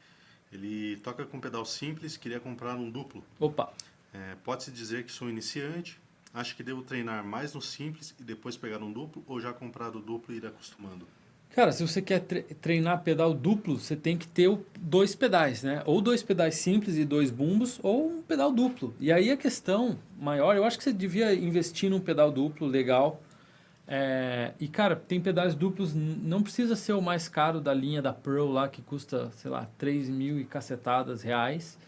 Ele toca com pedal simples, queria comprar um duplo. Opa. Pode-se dizer que sou iniciante? Acho que devo treinar mais no simples e depois pegar um duplo ou já comprar o duplo e ir acostumando? Cara, se você quer treinar pedal duplo, você tem que ter dois pedais, né? Ou dois pedais simples e dois bumbos, ou um pedal duplo. E aí a questão maior, eu acho que você devia investir num pedal duplo legal. E cara, tem pedais duplos, não precisa ser o mais caro da linha da Pearl lá, que custa, sei lá, 3 mil e cacetadas reais.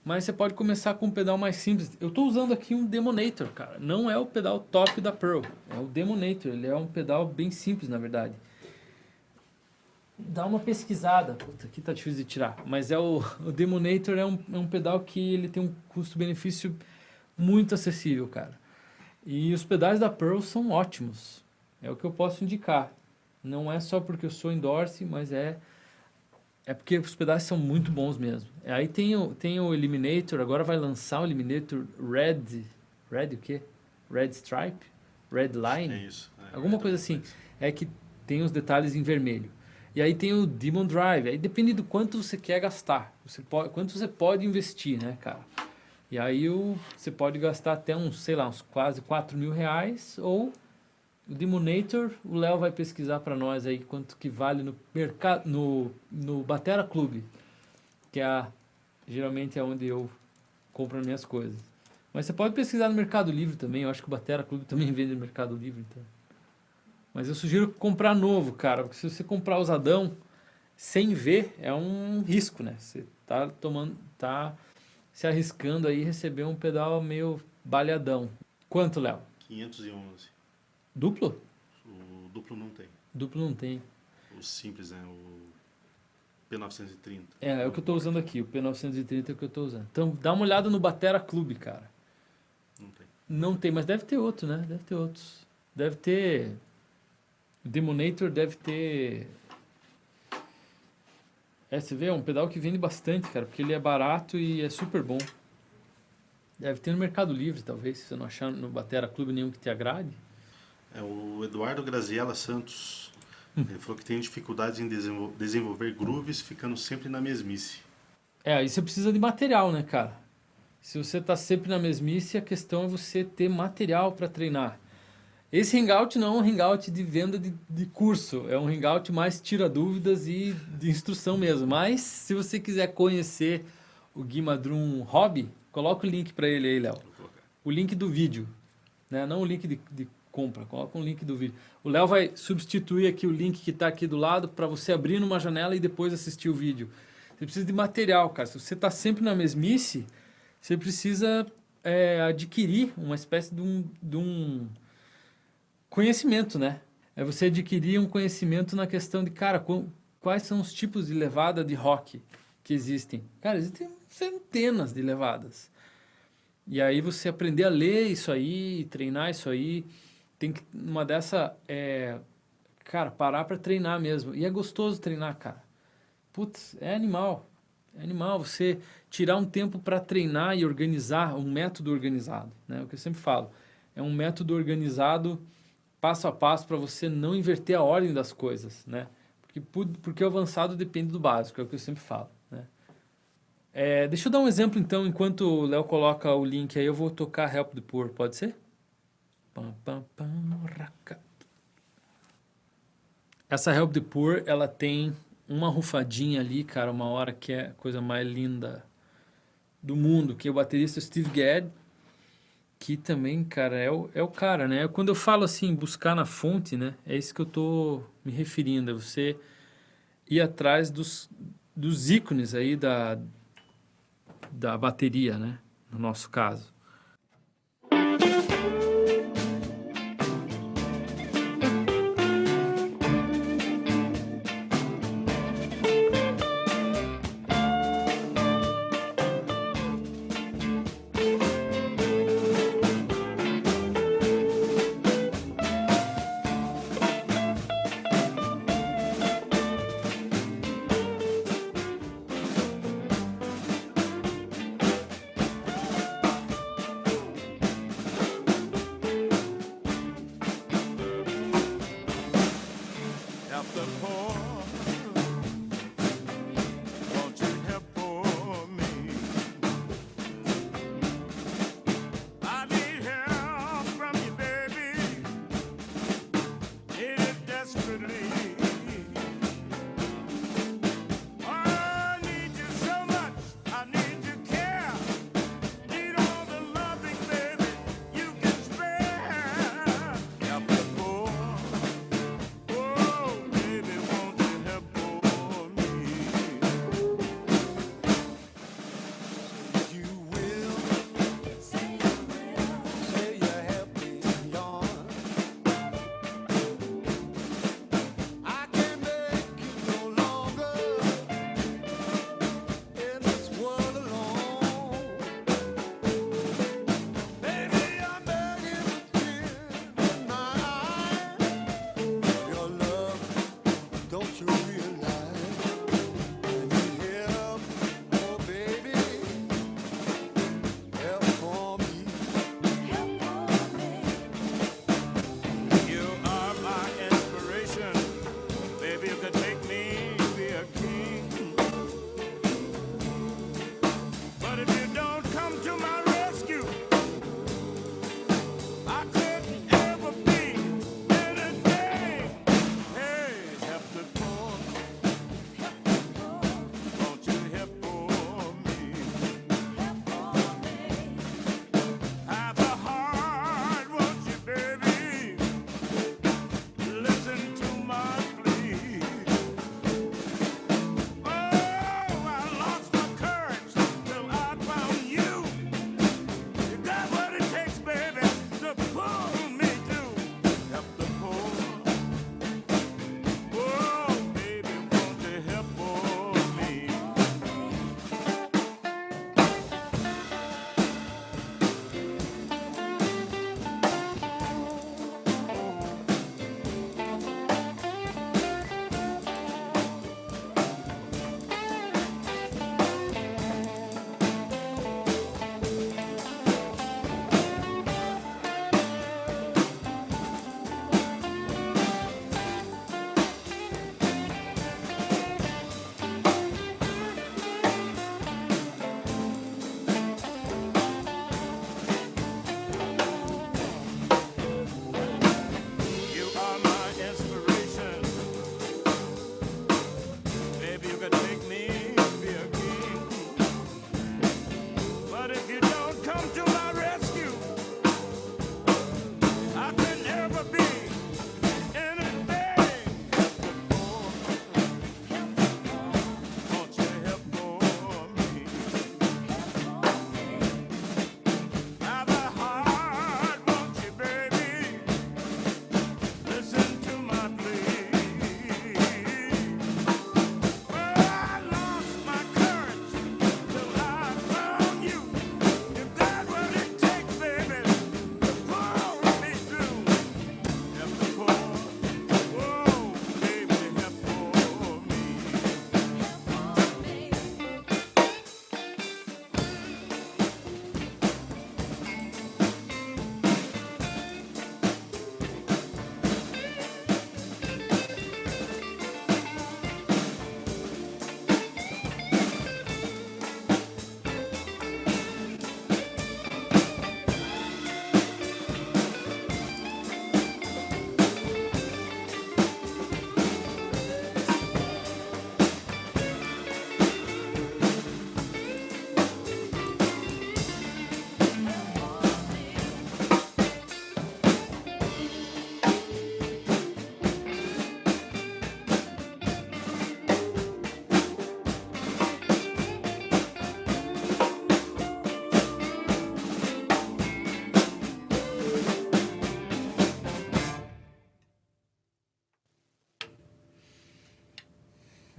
Mas você pode começar com um pedal mais simples. Eu estou usando aqui um Demonator, cara. Não é o pedal top da Pearl, é o Demonator. Ele é um pedal bem simples, na verdade. Dá uma pesquisada. Puta, aqui tá difícil de tirar. Mas o Demonator é um pedal que ele tem um custo-benefício muito acessível, cara. E os pedais da Pearl são ótimos. É o que eu posso indicar. Não é só porque eu sou endorse, mas é porque os pedais são muito bons mesmo. Aí tem o Eliminator, agora vai lançar o Eliminator Red. Red o quê? Red Stripe? Red Line? É isso. Alguma coisa assim. É que tem os detalhes em vermelho. E aí tem o Demon Drive. Aí depende do quanto você quer gastar. Quanto você pode investir, né, cara? E aí você pode gastar até uns quase 4 mil reais. Ou o Demonator, o Léo vai pesquisar para nós aí quanto que vale no mercado, no Batera Clube. Que geralmente é onde eu compro as minhas coisas. Mas você pode pesquisar no Mercado Livre também. Eu acho que o Batera Clube também vende no Mercado Livre, então. Mas eu sugiro comprar novo, cara, porque se você comprar usadão sem ver, é um risco, né? Você tá se arriscando aí receber um pedal meio balhadão. Quanto, Léo? 511. Duplo? O duplo não tem. Duplo não tem. O simples, né? O P930. É o que eu tô usando aqui, o P930 é o que eu tô usando. Então dá uma olhada no Batera Clube, cara. Não tem. Não tem, mas deve ter outro, né? Deve ter outros. Deve ter... O Demonator deve ter... você vê, é um pedal que vende bastante, cara, porque ele é barato e é super bom. Deve ter no Mercado Livre, talvez, se você não achar no Batera Clube nenhum que te agrade. O Eduardo Graziella Santos. Ele falou que tem dificuldades em desenvolver grooves ficando sempre na mesmice. Aí você precisa de material, né, cara? Se você tá sempre na mesmice, a questão é você ter material para treinar. Esse hangout não é um hangout de venda de curso, é um hangout mais tira dúvidas e de instrução mesmo. Mas se você quiser conhecer o Gui Madrum Hobby, coloca o link para ele aí, Léo. O link do vídeo, né? Não o link de compra, coloca um link do vídeo. O Léo vai substituir aqui o link que está aqui do lado para você abrir numa janela e depois assistir o vídeo. Você precisa de material, cara. Se você está sempre na mesmice, você precisa adquirir uma espécie de um conhecimento, né? É você adquirir um conhecimento na questão de, cara, quais são os tipos de levada de rock que existem. Cara, existem centenas de levadas. E aí você aprender a ler isso aí, treinar isso aí, tem que, uma dessa, cara, parar para treinar mesmo. E é gostoso treinar, cara. Putz, é animal. É animal você tirar um tempo para treinar e organizar, um método organizado, né? O que eu sempre falo. É um método organizado passo a passo para você não inverter a ordem das coisas, né? Porque o avançado depende do básico, é o que eu sempre falo, né? Deixa eu dar um exemplo então, enquanto o Léo coloca o link aí, eu vou tocar Help the Poor, pode ser? Essa Help the Poor, ela tem uma rufadinha ali, cara, uma hora que é a coisa mais linda do mundo, que é o baterista Steve Gadd, que também, cara, é o cara, né? Quando eu falo assim, buscar na fonte, né? É isso que eu tô me referindo, é você ir atrás dos ícones aí da bateria, né? No nosso caso.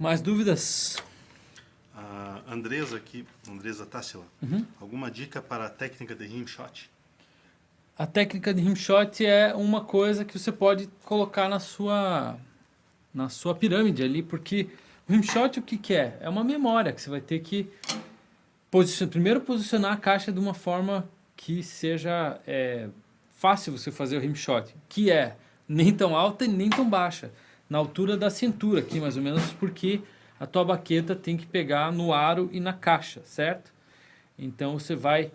Mais dúvidas? A Andresa aqui, Andresa Tássila, alguma dica para a técnica de rimshot? A técnica de rimshot é uma coisa que você pode colocar na sua pirâmide ali, porque o rimshot o que que é? É uma memória que você vai ter que primeiro posicionar a caixa de uma forma que seja fácil você fazer o rimshot, que é nem tão alta e nem tão baixa, na altura da cintura aqui mais ou menos, porque a tua baqueta tem que pegar no aro e na caixa, certo? Então você vai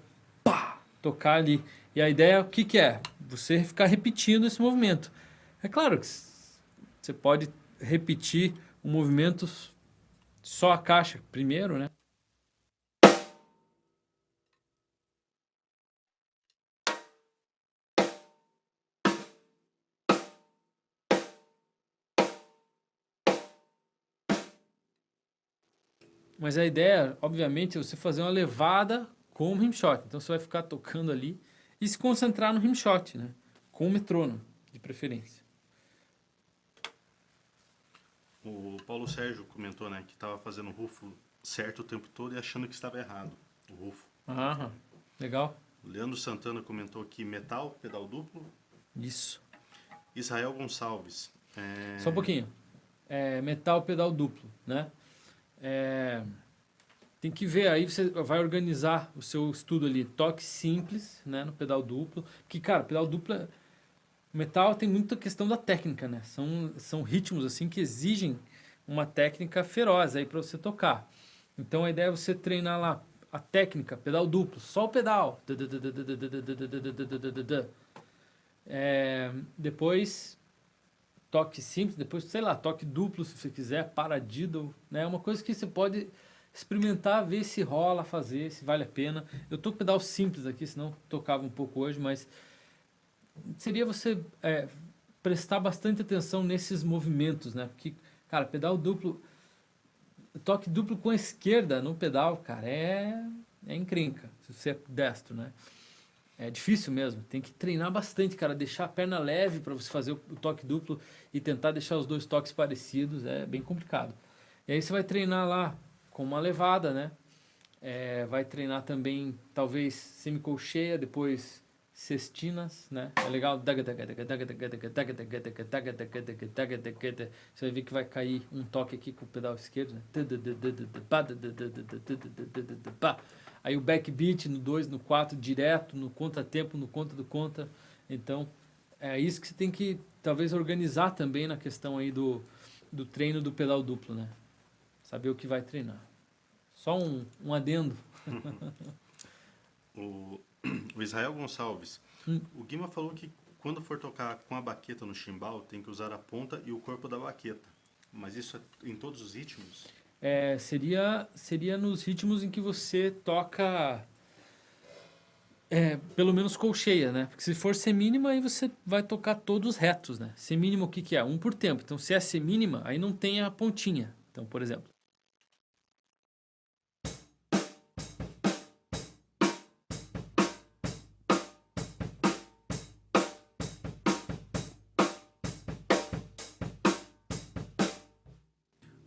tocar ali. E a ideia, o que que é? Você ficar repetindo esse movimento. É claro que você pode repetir o movimento só a caixa primeiro, né? Mas a ideia, obviamente, é você fazer uma levada com o rimshot. Então você vai ficar tocando ali e se concentrar no rimshot, né? Com o metrônomo, de preferência. O Paulo Sérgio comentou, né, que estava fazendo o rufo certo o tempo todo e achando que estava errado, o rufo. Ah, legal. O Leandro Santana comentou aqui metal, pedal duplo. Isso. Israel Gonçalves. Só um pouquinho. Metal pedal duplo, né? Tem que ver, aí você vai organizar o seu estudo ali, toque simples, né, no pedal duplo, que cara, pedal duplo, metal tem muita questão da técnica, né, são ritmos assim que exigem uma técnica feroz aí para você tocar. Então a ideia é você treinar lá a técnica, pedal duplo, só o pedal, depois toque simples, depois, sei lá, toque duplo se você quiser, paradiddle, né? É uma coisa que você pode experimentar, ver se rola fazer, se vale a pena. Eu tô com pedal simples aqui, senão tocava um pouco hoje, mas seria você prestar bastante atenção nesses movimentos, né? Porque, cara, pedal duplo, toque duplo com a esquerda no pedal, cara, é encrenca, se você é destro, né? É difícil mesmo, tem que treinar bastante, cara, deixar a perna leve para você fazer o toque duplo e tentar deixar os dois toques parecidos, é bem complicado. E aí você vai treinar lá com uma levada, né? Vai treinar também, talvez, semicolcheia, depois cestinas, né? É legal. Você vai ver que vai cair um toque aqui com o pedal esquerdo, né? Aí o backbeat no 2, no 4, direto, no contratempo, no contra do contra. Então, é isso que você tem que, talvez, organizar também na questão aí do treino do pedal duplo, né? Saber o que vai treinar. Só um adendo. O Israel Gonçalves. O Guima falou que quando for tocar com a baqueta no chimbal, tem que usar a ponta e o corpo da baqueta. Mas isso é em todos os ritmos? Seria nos ritmos em que você toca pelo menos colcheia, né? Porque se for semínima, aí você vai tocar todos retos, né? Semínima o que que é? Um por tempo. Então se é semínima, aí não tem a pontinha. Então, por exemplo.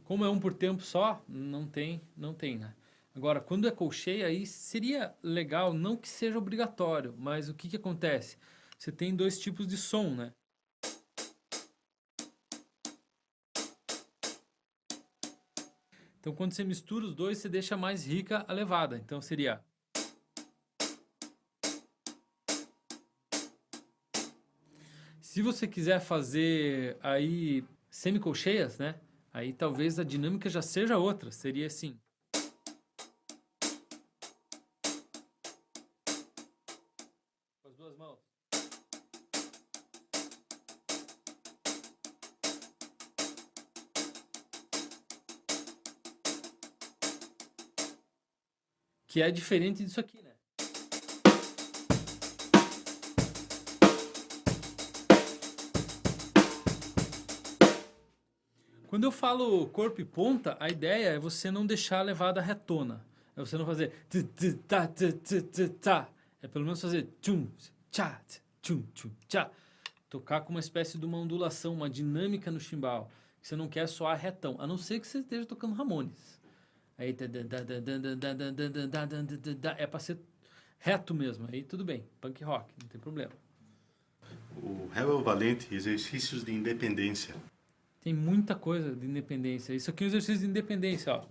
Como é um por tempo só, não tem, né? Agora, quando é colcheia, aí seria legal, não que seja obrigatório, mas o que que acontece? Você tem dois tipos de som, né? Então, quando você mistura os dois, você deixa mais rica a levada. Então, seria... Se você quiser fazer aí semicolcheias, né? Aí talvez a dinâmica já seja outra. Seria assim. Com as duas mãos. Que é diferente disso aqui, né? Quando eu falo corpo e ponta, a ideia é você não deixar a levada retona. É você não fazer tá. É pelo menos fazer tchum, tchá, tchum, tchum, tchá. Tocar com uma espécie de uma ondulação, uma dinâmica no chimbal. Você não quer soar retão, a não ser que você esteja tocando Ramones. Aí é para ser reto mesmo, aí tudo bem, punk rock, não tem problema. O Rebel Valente, exercícios de independência. Tem muita coisa de independência. Isso aqui é um exercício de independência, ó.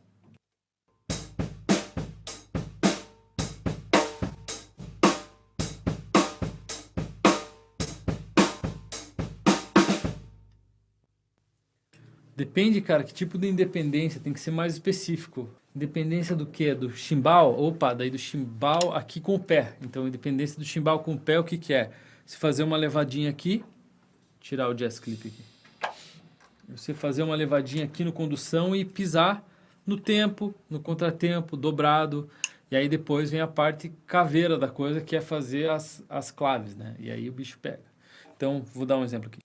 Depende, cara, que tipo de independência, tem que ser mais específico. Independência do quê? Do chimbal? Opa, daí do chimbal aqui com o pé. Então, independência do chimbal com o pé, o que que é? Se fazer uma levadinha aqui, tirar o jazz clip aqui. Você fazer uma levadinha aqui no condução e pisar no tempo, no contratempo, dobrado. E aí depois vem a parte caveira da coisa, que é fazer as claves, né? E aí o bicho pega. Então, vou dar um exemplo aqui.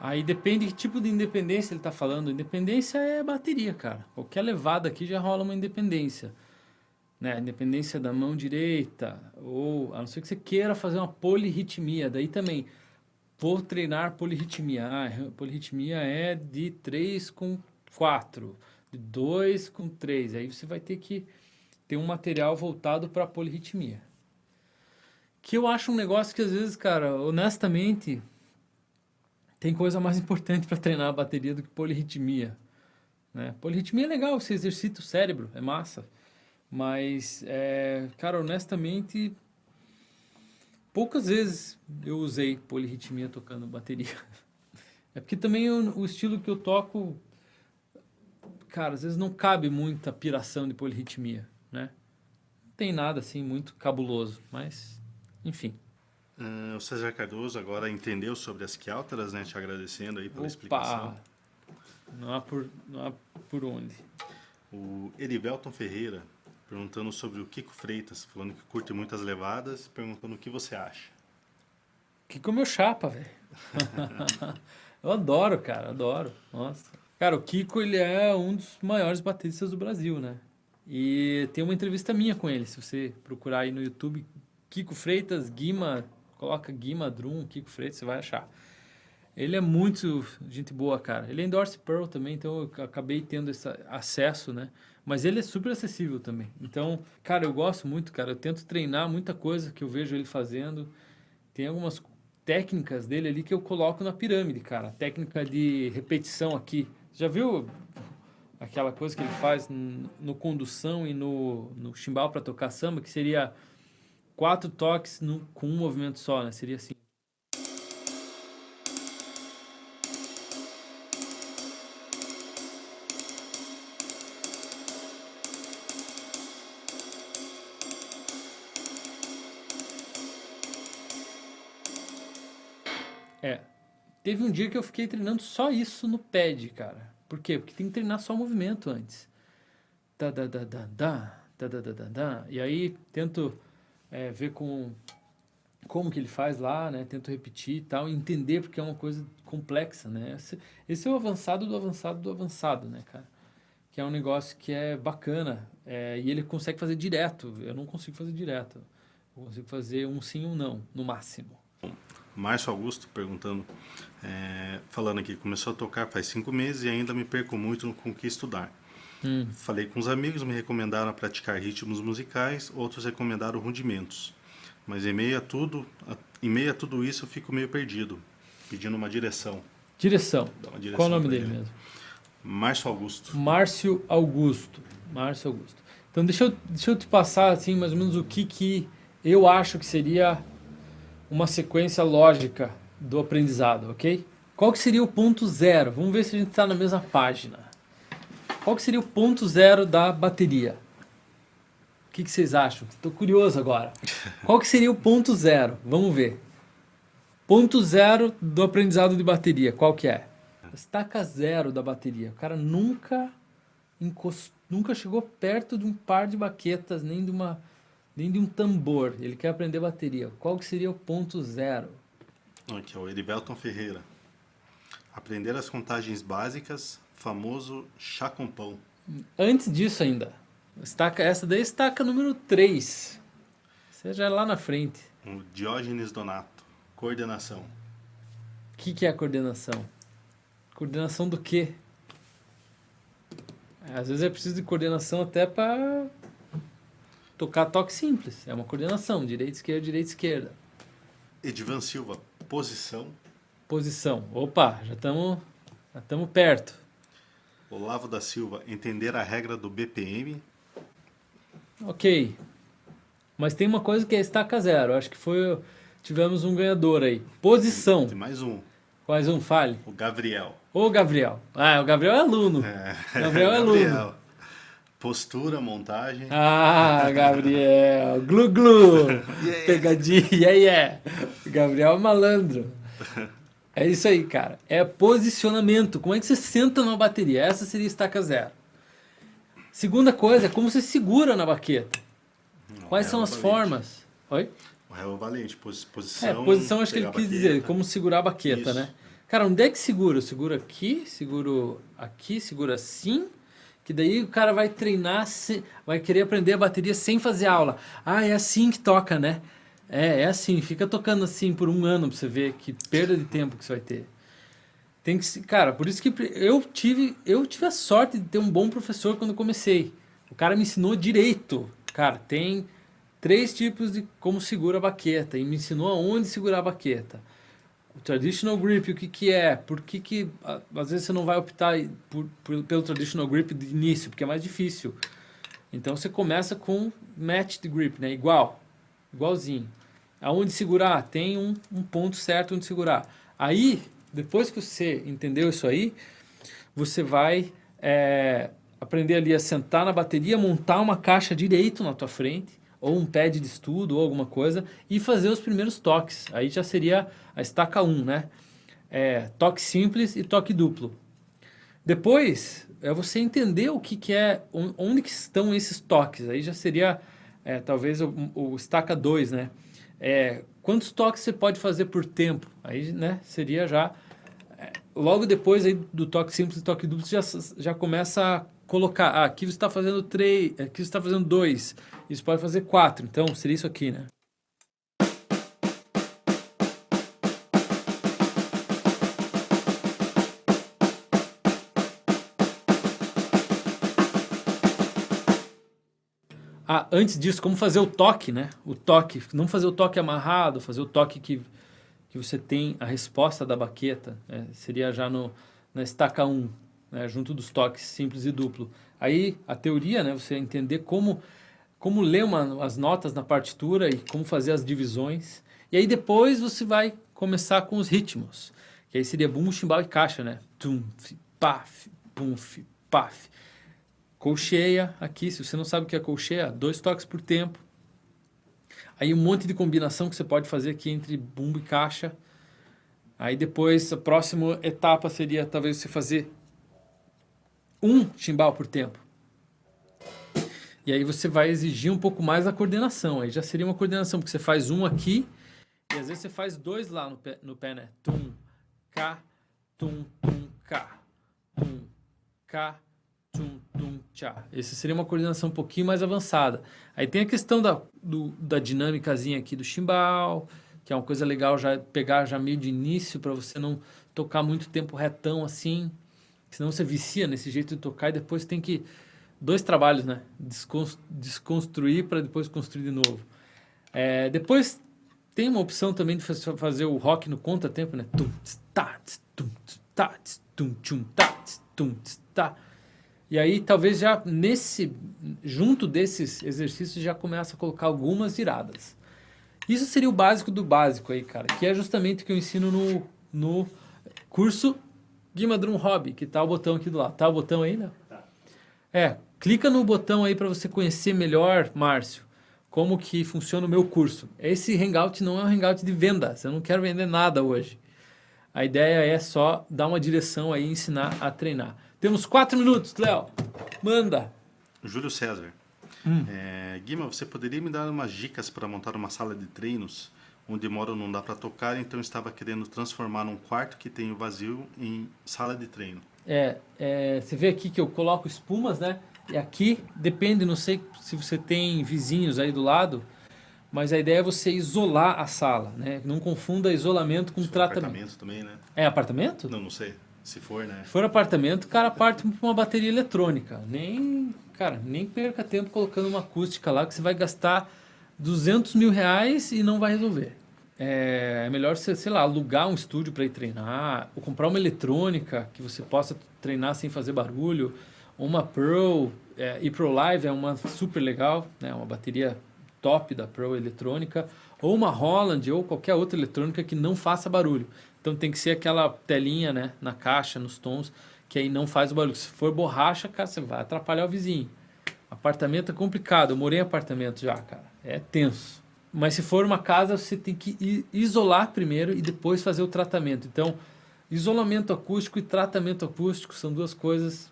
Aí depende que tipo de independência ele está falando. Independência é bateria, cara. Qualquer levada aqui já rola uma independência. Né? Independência da mão direita. Ou a não ser que você queira fazer uma polirritmia. Daí também, vou treinar polirritmia. Polirritmia é de 3 com 4. De 2 com 3. Aí você vai ter que ter um material voltado para polirritmia. Que eu acho um negócio que às vezes, cara, honestamente... Tem coisa mais importante para treinar a bateria do que polirritmia. Né? Polirritmia é legal, você exercita o cérebro, é massa. Mas, cara, honestamente, poucas vezes eu usei polirritmia tocando bateria. É porque também o estilo que eu toco, cara, às vezes não cabe muita piração de polirritmia. Né? Não tem nada assim muito cabuloso, mas, enfim. O César Cardoso agora entendeu sobre as quiálteras, né? Te agradecendo aí pela Opa! explicação. Não há por onde. O Erivelton Ferreira perguntando sobre o Kiko Freitas, falando que curte muitas levadas, perguntando o que você acha. Kiko é meu chapa, velho. Eu adoro, cara, adoro. Nossa. Cara, o Kiko, ele é um dos maiores bateristas do Brasil, né? E tem uma entrevista minha com ele, se você procurar aí no YouTube, Kiko Freitas, Guima, coloca Guima Drum, Kiko Freitas, você vai achar. Ele é muito gente boa, cara. Ele é endorse Pearl também, então eu acabei tendo esse acesso, né? Mas ele é super acessível também. Então, cara, eu gosto muito, cara. Eu tento treinar muita coisa que eu vejo ele fazendo. Tem algumas técnicas dele ali que eu coloco na pirâmide, cara. Técnica de repetição aqui. Já viu aquela coisa que ele faz no condução e no chimbal para tocar samba, que seria 4 toques com um movimento só, né? Seria assim. Teve um dia que eu fiquei treinando só isso no pad, cara. Por quê? Porque tem que treinar só o movimento antes. Da, da, da, da, da, da, da, da, da, da. E aí tento ver como que ele faz lá, né? Tento repetir e tal, entender porque é uma coisa complexa, né? Esse é o avançado do avançado do avançado, né, cara? Que é um negócio que é bacana. E ele consegue fazer direto. Eu não consigo fazer direto. Eu consigo fazer um sim ou um não, no máximo. Márcio Augusto perguntando, falando aqui, começou a tocar faz 5 meses e ainda me perco muito no com que estudar. Falei com os amigos, me recomendaram praticar ritmos musicais, outros recomendaram rudimentos. Mas em meio a tudo isso eu fico meio perdido, pedindo uma direção. Direção. Dá uma direção Qual o nome pra dele ele. mesmo? Márcio Augusto. Márcio Augusto. Márcio Augusto. Então deixa eu te passar assim mais ou menos o que eu acho que seria uma sequência lógica do aprendizado, ok? Qual que seria o ponto zero? Vamos ver se a gente está na mesma página. Qual que seria o ponto zero da bateria? O que vocês acham? Estou curioso agora. Qual que seria o ponto zero? Vamos ver. Ponto zero do aprendizado de bateria, qual que é? Estaca zero da bateria. O cara nunca chegou perto de um par de baquetas, nem de um tambor. Ele quer aprender bateria. Qual que seria o ponto zero? Aqui é o Erivelton Ferreira. Aprender as contagens básicas, famoso chá com pão. Antes disso ainda. Essa daí é estaca número 3. Você já é lá na frente. O Diógenes Donato. Coordenação. O que é a coordenação? Coordenação do quê? Às vezes é preciso de coordenação até para tocar toque simples. É uma coordenação. Direita, esquerda. Edivan Silva. Posição. Posição. Opa, já estamos perto. Olavo da Silva. Entender a regra do BPM. Ok. Mas tem uma coisa que é estaca zero. Acho que tivemos um ganhador aí. Posição. Tem mais um. Mais um, fale. O Gabriel. Ô, Gabriel. O Gabriel é aluno. Gabriel é aluno. Postura, montagem. Gabriel. Glu, glu. Pegadinha. Yeah. Gabriel é malandro. É isso aí, cara. É posicionamento. Como é que você senta numa bateria? Essa seria estaca zero. Segunda coisa é como você segura na baqueta. Quais são as formas? Oi? O réu valente, posição. Posição acho que ele quis dizer, como segurar a baqueta, Isso. né? Cara, onde é que segura? Eu seguro aqui, seguro aqui, seguro assim, que daí o cara vai treinar, vai querer aprender a bateria sem fazer aula. É assim que toca, né? É assim, fica tocando assim por 1 ano pra você ver que perda de tempo que você vai ter. Tem que, cara, por isso que eu tive a sorte de ter um bom professor quando eu comecei. O cara me ensinou direito. Cara, tem 3 tipos de como segura a baqueta e me ensinou aonde segurar a baqueta. O traditional grip, o que é? Por que às vezes você não vai optar pelo traditional grip de início, porque é mais difícil. Então você começa com matched grip, né? Igualzinho. Aonde segurar? Tem um ponto certo onde segurar. Aí, depois que você entendeu isso aí, você vai aprender ali a sentar na bateria, montar uma caixa direito na tua frente, ou um pad de estudo, ou alguma coisa, e fazer os primeiros toques. Aí já seria a estaca 1, né? Toque simples e toque duplo. Depois, é você entender o que é, onde que estão esses toques. Aí já seria, talvez, o estaca 2, né? Quantos toques você pode fazer por tempo? Aí, né, seria já... logo depois aí do toque simples e toque duplo, você já começa a colocar, aqui você está fazendo 3, aqui você está fazendo 2, isso pode fazer 4, então seria isso aqui, né? Antes disso, como fazer o toque, né? O toque, não fazer o toque amarrado, fazer o toque que você tem a resposta da baqueta, seria já na estaca 1, né? Junto dos toques simples e duplo. Aí a teoria, né? Você entender como ler as notas na partitura e como fazer as divisões. E aí depois você vai começar com os ritmos, que aí seria bumbo, chimbal e caixa, né? Tum, paf, pum, paf. Colcheia aqui, se você não sabe o que é colcheia, 2 toques por tempo. Aí um monte de combinação que você pode fazer aqui entre bumbo e caixa. Aí depois a próxima etapa seria talvez você fazer 1 chimbal por tempo. E aí você vai exigir um pouco mais a coordenação. Aí já seria uma coordenação, porque você faz 1 aqui e às vezes você faz 2 lá no pé, né? Tum, cá, tum, cá, tum, cá, tum, tchá. Essa seria uma coordenação um pouquinho mais avançada. Aí tem a questão da dinâmicazinha aqui do chimbal, que é uma coisa legal já pegar já meio de início para você não tocar muito tempo retão assim, senão você vicia nesse jeito de tocar e depois tem que 2 trabalhos, né? Desconstruir para depois construir de novo. Depois tem uma opção também de fazer o rock no contratempo, né? Tum, tss, tá, tss, tum, tss, tá, tss, tum, tchum, tá, tss, tum, tss, Tá. E aí talvez já junto desses exercícios já começa a colocar algumas viradas. Isso seria o básico do básico aí, cara, que é justamente o que eu ensino no curso Guima Drum Hobby, que tá o botão aqui do lado. Tá o botão aí, né? Tá. Clica no botão aí para você conhecer melhor, Márcio, como que funciona o meu curso. Esse hangout não é um hangout de vendas, eu não quero vender nada hoje. A ideia é só dar uma direção aí e ensinar a treinar. Temos 4 minutos, Léo. Manda. Júlio César. Guima, você poderia me dar umas dicas para montar uma sala de treinos onde moro não dá para tocar, então eu estava querendo transformar um quarto que tenho vazio em sala de treino. Você vê aqui que eu coloco espumas, né? E aqui, depende, não sei se você tem vizinhos aí do lado, mas a ideia é você isolar a sala, né? Não confunda isolamento com tratamento. Apartamento também, né? É apartamento? Não sei. Se for, né? Se for apartamento, o cara parte para uma bateria eletrônica. Nem perca tempo colocando uma acústica lá que você vai gastar 200 mil reais e não vai resolver. É melhor você, sei lá, alugar um estúdio para ir treinar, ou comprar uma eletrônica que você possa treinar sem fazer barulho, ou uma Pearl, ePro Live é uma super legal, né? Uma bateria top da Pearl eletrônica, ou uma Holland, ou qualquer outra eletrônica que não faça barulho. Então tem que ser aquela telinha, né, na caixa, nos tons, que aí não faz o barulho. Se for borracha, cara, você vai atrapalhar o vizinho. Apartamento é complicado, eu morei em apartamento já, cara. É tenso. Mas se for uma casa, você tem que isolar primeiro e depois fazer o tratamento. Então, isolamento acústico e tratamento acústico são duas coisas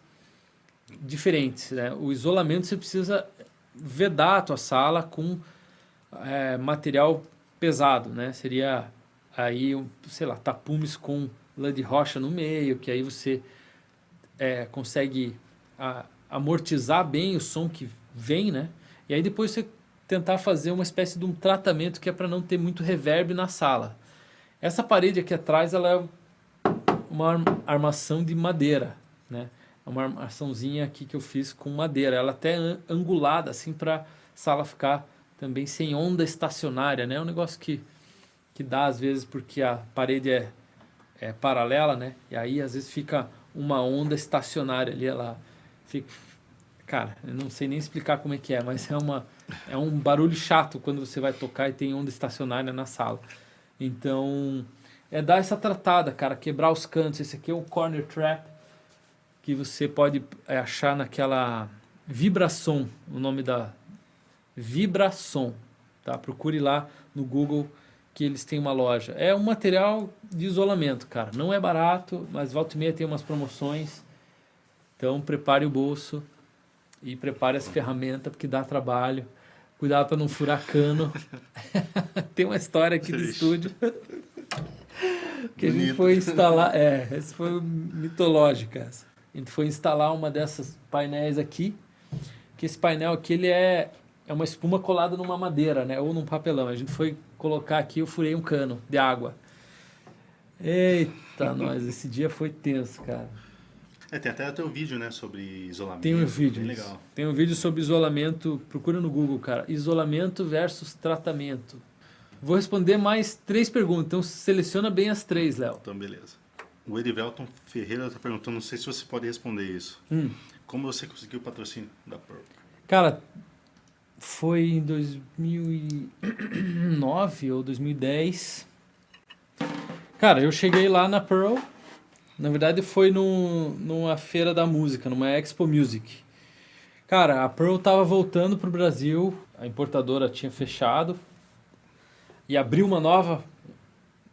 diferentes, né? O isolamento você precisa vedar a tua sala com material pesado, né? Seria aí, sei lá, tapumes com lã de rocha no meio, que aí você consegue amortizar bem o som que vem, né? E aí depois você tentar fazer uma espécie de um tratamento que é para não ter muito reverb na sala. Essa parede aqui atrás, ela é uma armação de madeira, né? É uma armaçãozinha aqui que eu fiz com madeira. Ela até angulada, assim, para a sala ficar também sem onda estacionária, né? É um negócio que dá às vezes porque a parede é paralela, né? E aí às vezes fica uma onda estacionária ali, ela fica... Cara, eu não sei nem explicar como é que é, mas é um barulho chato quando você vai tocar e tem onda estacionária na sala. Então, dar essa tratada, cara, quebrar os cantos. Esse aqui é o Corner Trap, que você pode achar naquela Vibrasom, o nome da Vibrasom, tá? Procure lá no Google que eles têm uma loja. É um material de isolamento, cara. Não é barato, mas volta e meia tem umas promoções. Então, prepare o bolso e prepare as ferramentas, porque dá trabalho. Cuidado para não furar cano. Tem uma história aqui do estúdio que a gente foi instalar. Essa foi mitológica. Essa. A gente foi instalar uma dessas painéis aqui. Que esse painel aqui ele é uma espuma colada numa madeira, né? Ou num papelão. A gente foi colocar aqui, eu furei um cano de água. Eita, nós, esse dia foi tenso, cara. Tem até um vídeo, né, sobre isolamento. Tem um vídeo. Bem legal. Tem um vídeo sobre isolamento. Procura no Google, cara. Isolamento versus tratamento. Vou responder mais 3 perguntas. Então seleciona bem as 3, Léo. Então, beleza. O Edivelton Ferreira está perguntando, não sei se você pode responder isso. Como você conseguiu o patrocínio da Pearl? Cara, foi em 2009 ou 2010. Cara, eu cheguei lá na Pearl. Na verdade foi numa feira da música, numa Expo Music. Cara, a Pearl tava voltando pro Brasil, a importadora tinha fechado e abriu uma nova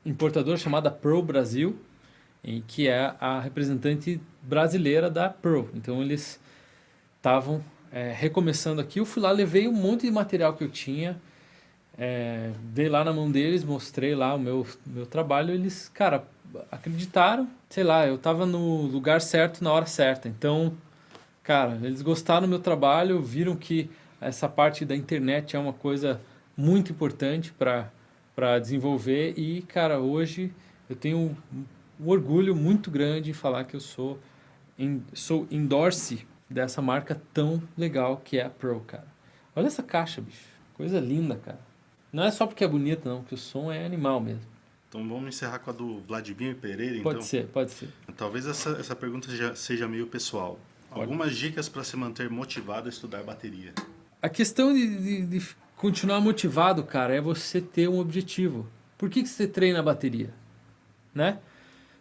importadora chamada Pearl Brasil, que é a representante brasileira da Pearl. Então eles estavam recomeçando aqui. Eu fui lá, levei um monte de material que eu tinha, dei lá na mão deles, mostrei lá o meu trabalho. Eles, cara, acreditaram, sei lá, eu tava no lugar certo na hora certa. Então, cara, eles gostaram do meu trabalho, viram que essa parte da internet é uma coisa muito importante para desenvolver. E, cara, hoje eu tenho um orgulho muito grande em falar que eu sou endorse dessa marca tão legal que é a Pearl, cara. Olha essa caixa, bicho. Coisa linda, cara. Não é só porque é bonita, não, porque o som é animal mesmo. Então vamos encerrar com a do Vladimir Pereira, então. Pode ser, pode ser. Talvez essa pergunta seja meio pessoal. Algumas dicas para se manter motivado a estudar bateria. A questão de continuar motivado, cara, é você ter um objetivo. Por que você treina a bateria? Né?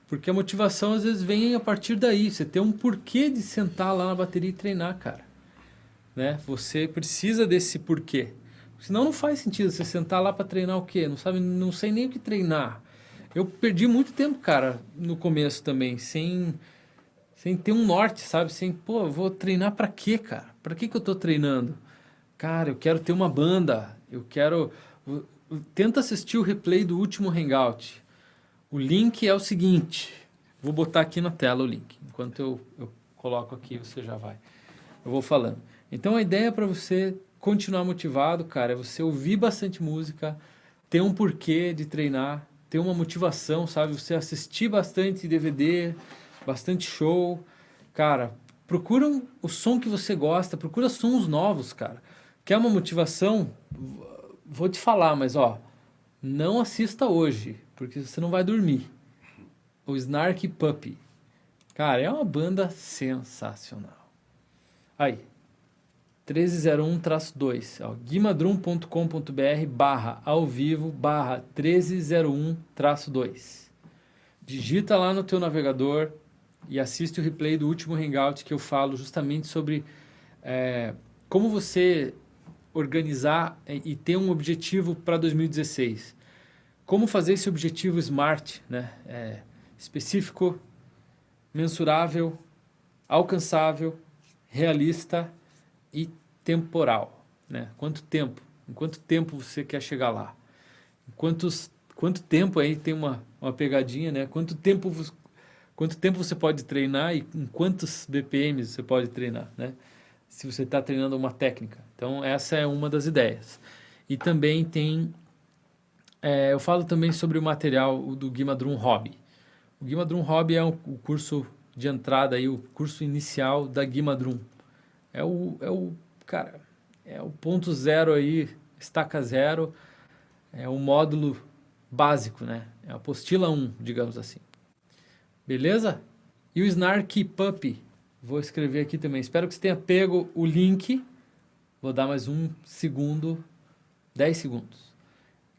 Porque a motivação às vezes vem a partir daí. Você tem um porquê de sentar lá na bateria e treinar, cara. Né? Você precisa desse porquê. Senão não faz sentido você sentar lá para treinar o quê? Não sabe, não sei nem o que treinar. Eu perdi muito tempo, cara, no começo também, sem ter um norte, sabe? Sem, pô, eu vou treinar para quê, cara? Para que eu tô treinando? Cara, eu quero ter uma banda, eu quero... Tenta assistir o replay do último Hangout. O link é o seguinte, vou botar aqui na tela o link. Enquanto eu coloco aqui, você já vai. Eu vou falando. Então a ideia para você continuar motivado, cara, é você ouvir bastante música, ter um porquê de treinar, ter uma motivação, sabe? Você assistir bastante DVD, bastante show. Cara, procura o som que você gosta, procura sons novos, cara. Quer uma motivação? Vou te falar, mas ó, não assista hoje, porque você não vai dormir. O Snarky Puppy. Cara, é uma banda sensacional. Aí, 1301-2, guimadrum.com.br/ao vivo/1301-2. Digita lá no teu navegador e assiste o replay do último Hangout que eu falo justamente sobre como você organizar e ter um objetivo para 2016. Como fazer esse objetivo SMART, né? Específico, mensurável, alcançável, realista e temporal, né? Em quanto tempo você quer chegar lá? Quanto tempo aí tem uma pegadinha, né? Quanto tempo você pode treinar e em quantos BPMs você pode treinar, né? Se você está treinando uma técnica. Então essa é uma das ideias. E também tem, eu falo também sobre o material do Guimadrum Hobby. O Guimadrum Hobby é o curso de entrada aí, o curso inicial da Guimadrum. Cara, é o ponto zero aí, estaca zero, é o módulo básico, né? É a apostila 1, digamos assim. Beleza? E o Snarky Puppy, vou escrever aqui também. Espero que você tenha pego o link. Vou dar mais um segundo, 10 segundos.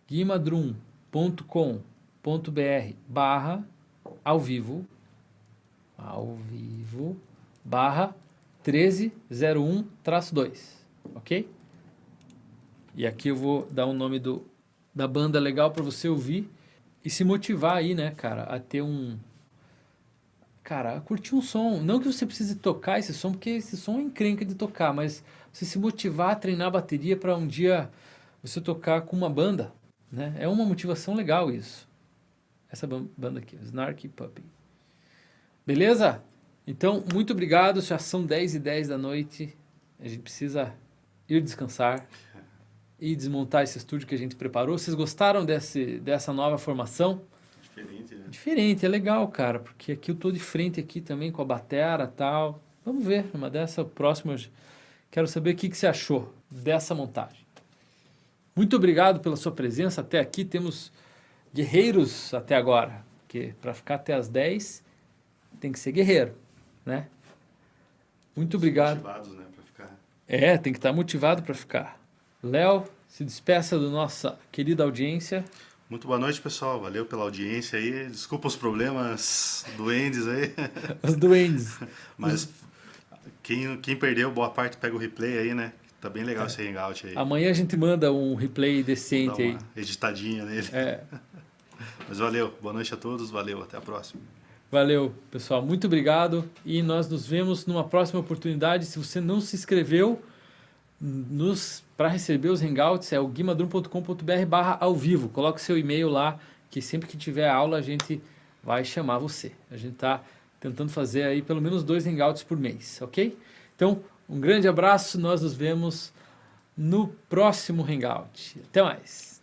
guimadrum.com.br/ao vivo/1301-2, ok? E aqui eu vou dar o nome da banda legal para você ouvir e se motivar aí, né, cara, a ter a curtir um som. Não que você precise tocar esse som, porque esse som é encrenca de tocar, mas você se motivar a treinar a bateria para um dia você tocar com uma banda, né? É uma motivação legal isso. Essa banda aqui, Snarky Puppy. Beleza? Então, muito obrigado. Já são 10h10 da noite. A gente precisa ir descansar e desmontar esse estúdio que a gente preparou. Vocês gostaram dessa nova formação? Diferente, né? Diferente, é legal, cara, porque aqui eu tô de frente aqui também com a batera e tal. Vamos ver, uma dessa próxima, quero saber o que você achou dessa montagem. Muito obrigado pela sua presença até aqui. Temos guerreiros até agora, porque para ficar até as 10 tem que ser guerreiro, né? Muito obrigado. Motivados, né, para ficar. Tem que estar motivado para ficar. Léo, se despeça da nossa querida audiência. Muito boa noite, pessoal. Valeu pela audiência aí. Desculpa os problemas duendes aí. Os duendes. Mas quem perdeu, boa parte pega o replay aí, né? Tá bem legal esse hangout aí. Amanhã a gente manda um replay decente aí. Editadinha nele. Mas valeu. Boa noite a todos. Valeu. Até a próxima. Valeu, pessoal. Muito obrigado. E nós nos vemos numa próxima oportunidade. Se você não se inscreveu para receber os hangouts, é o guimadrum.com.br/ao vivo. Coloque seu e-mail lá, que sempre que tiver aula a gente vai chamar você. A gente está tentando fazer aí pelo menos 2 hangouts por mês, ok? Então, um grande abraço. Nós nos vemos no próximo hangout. Até mais.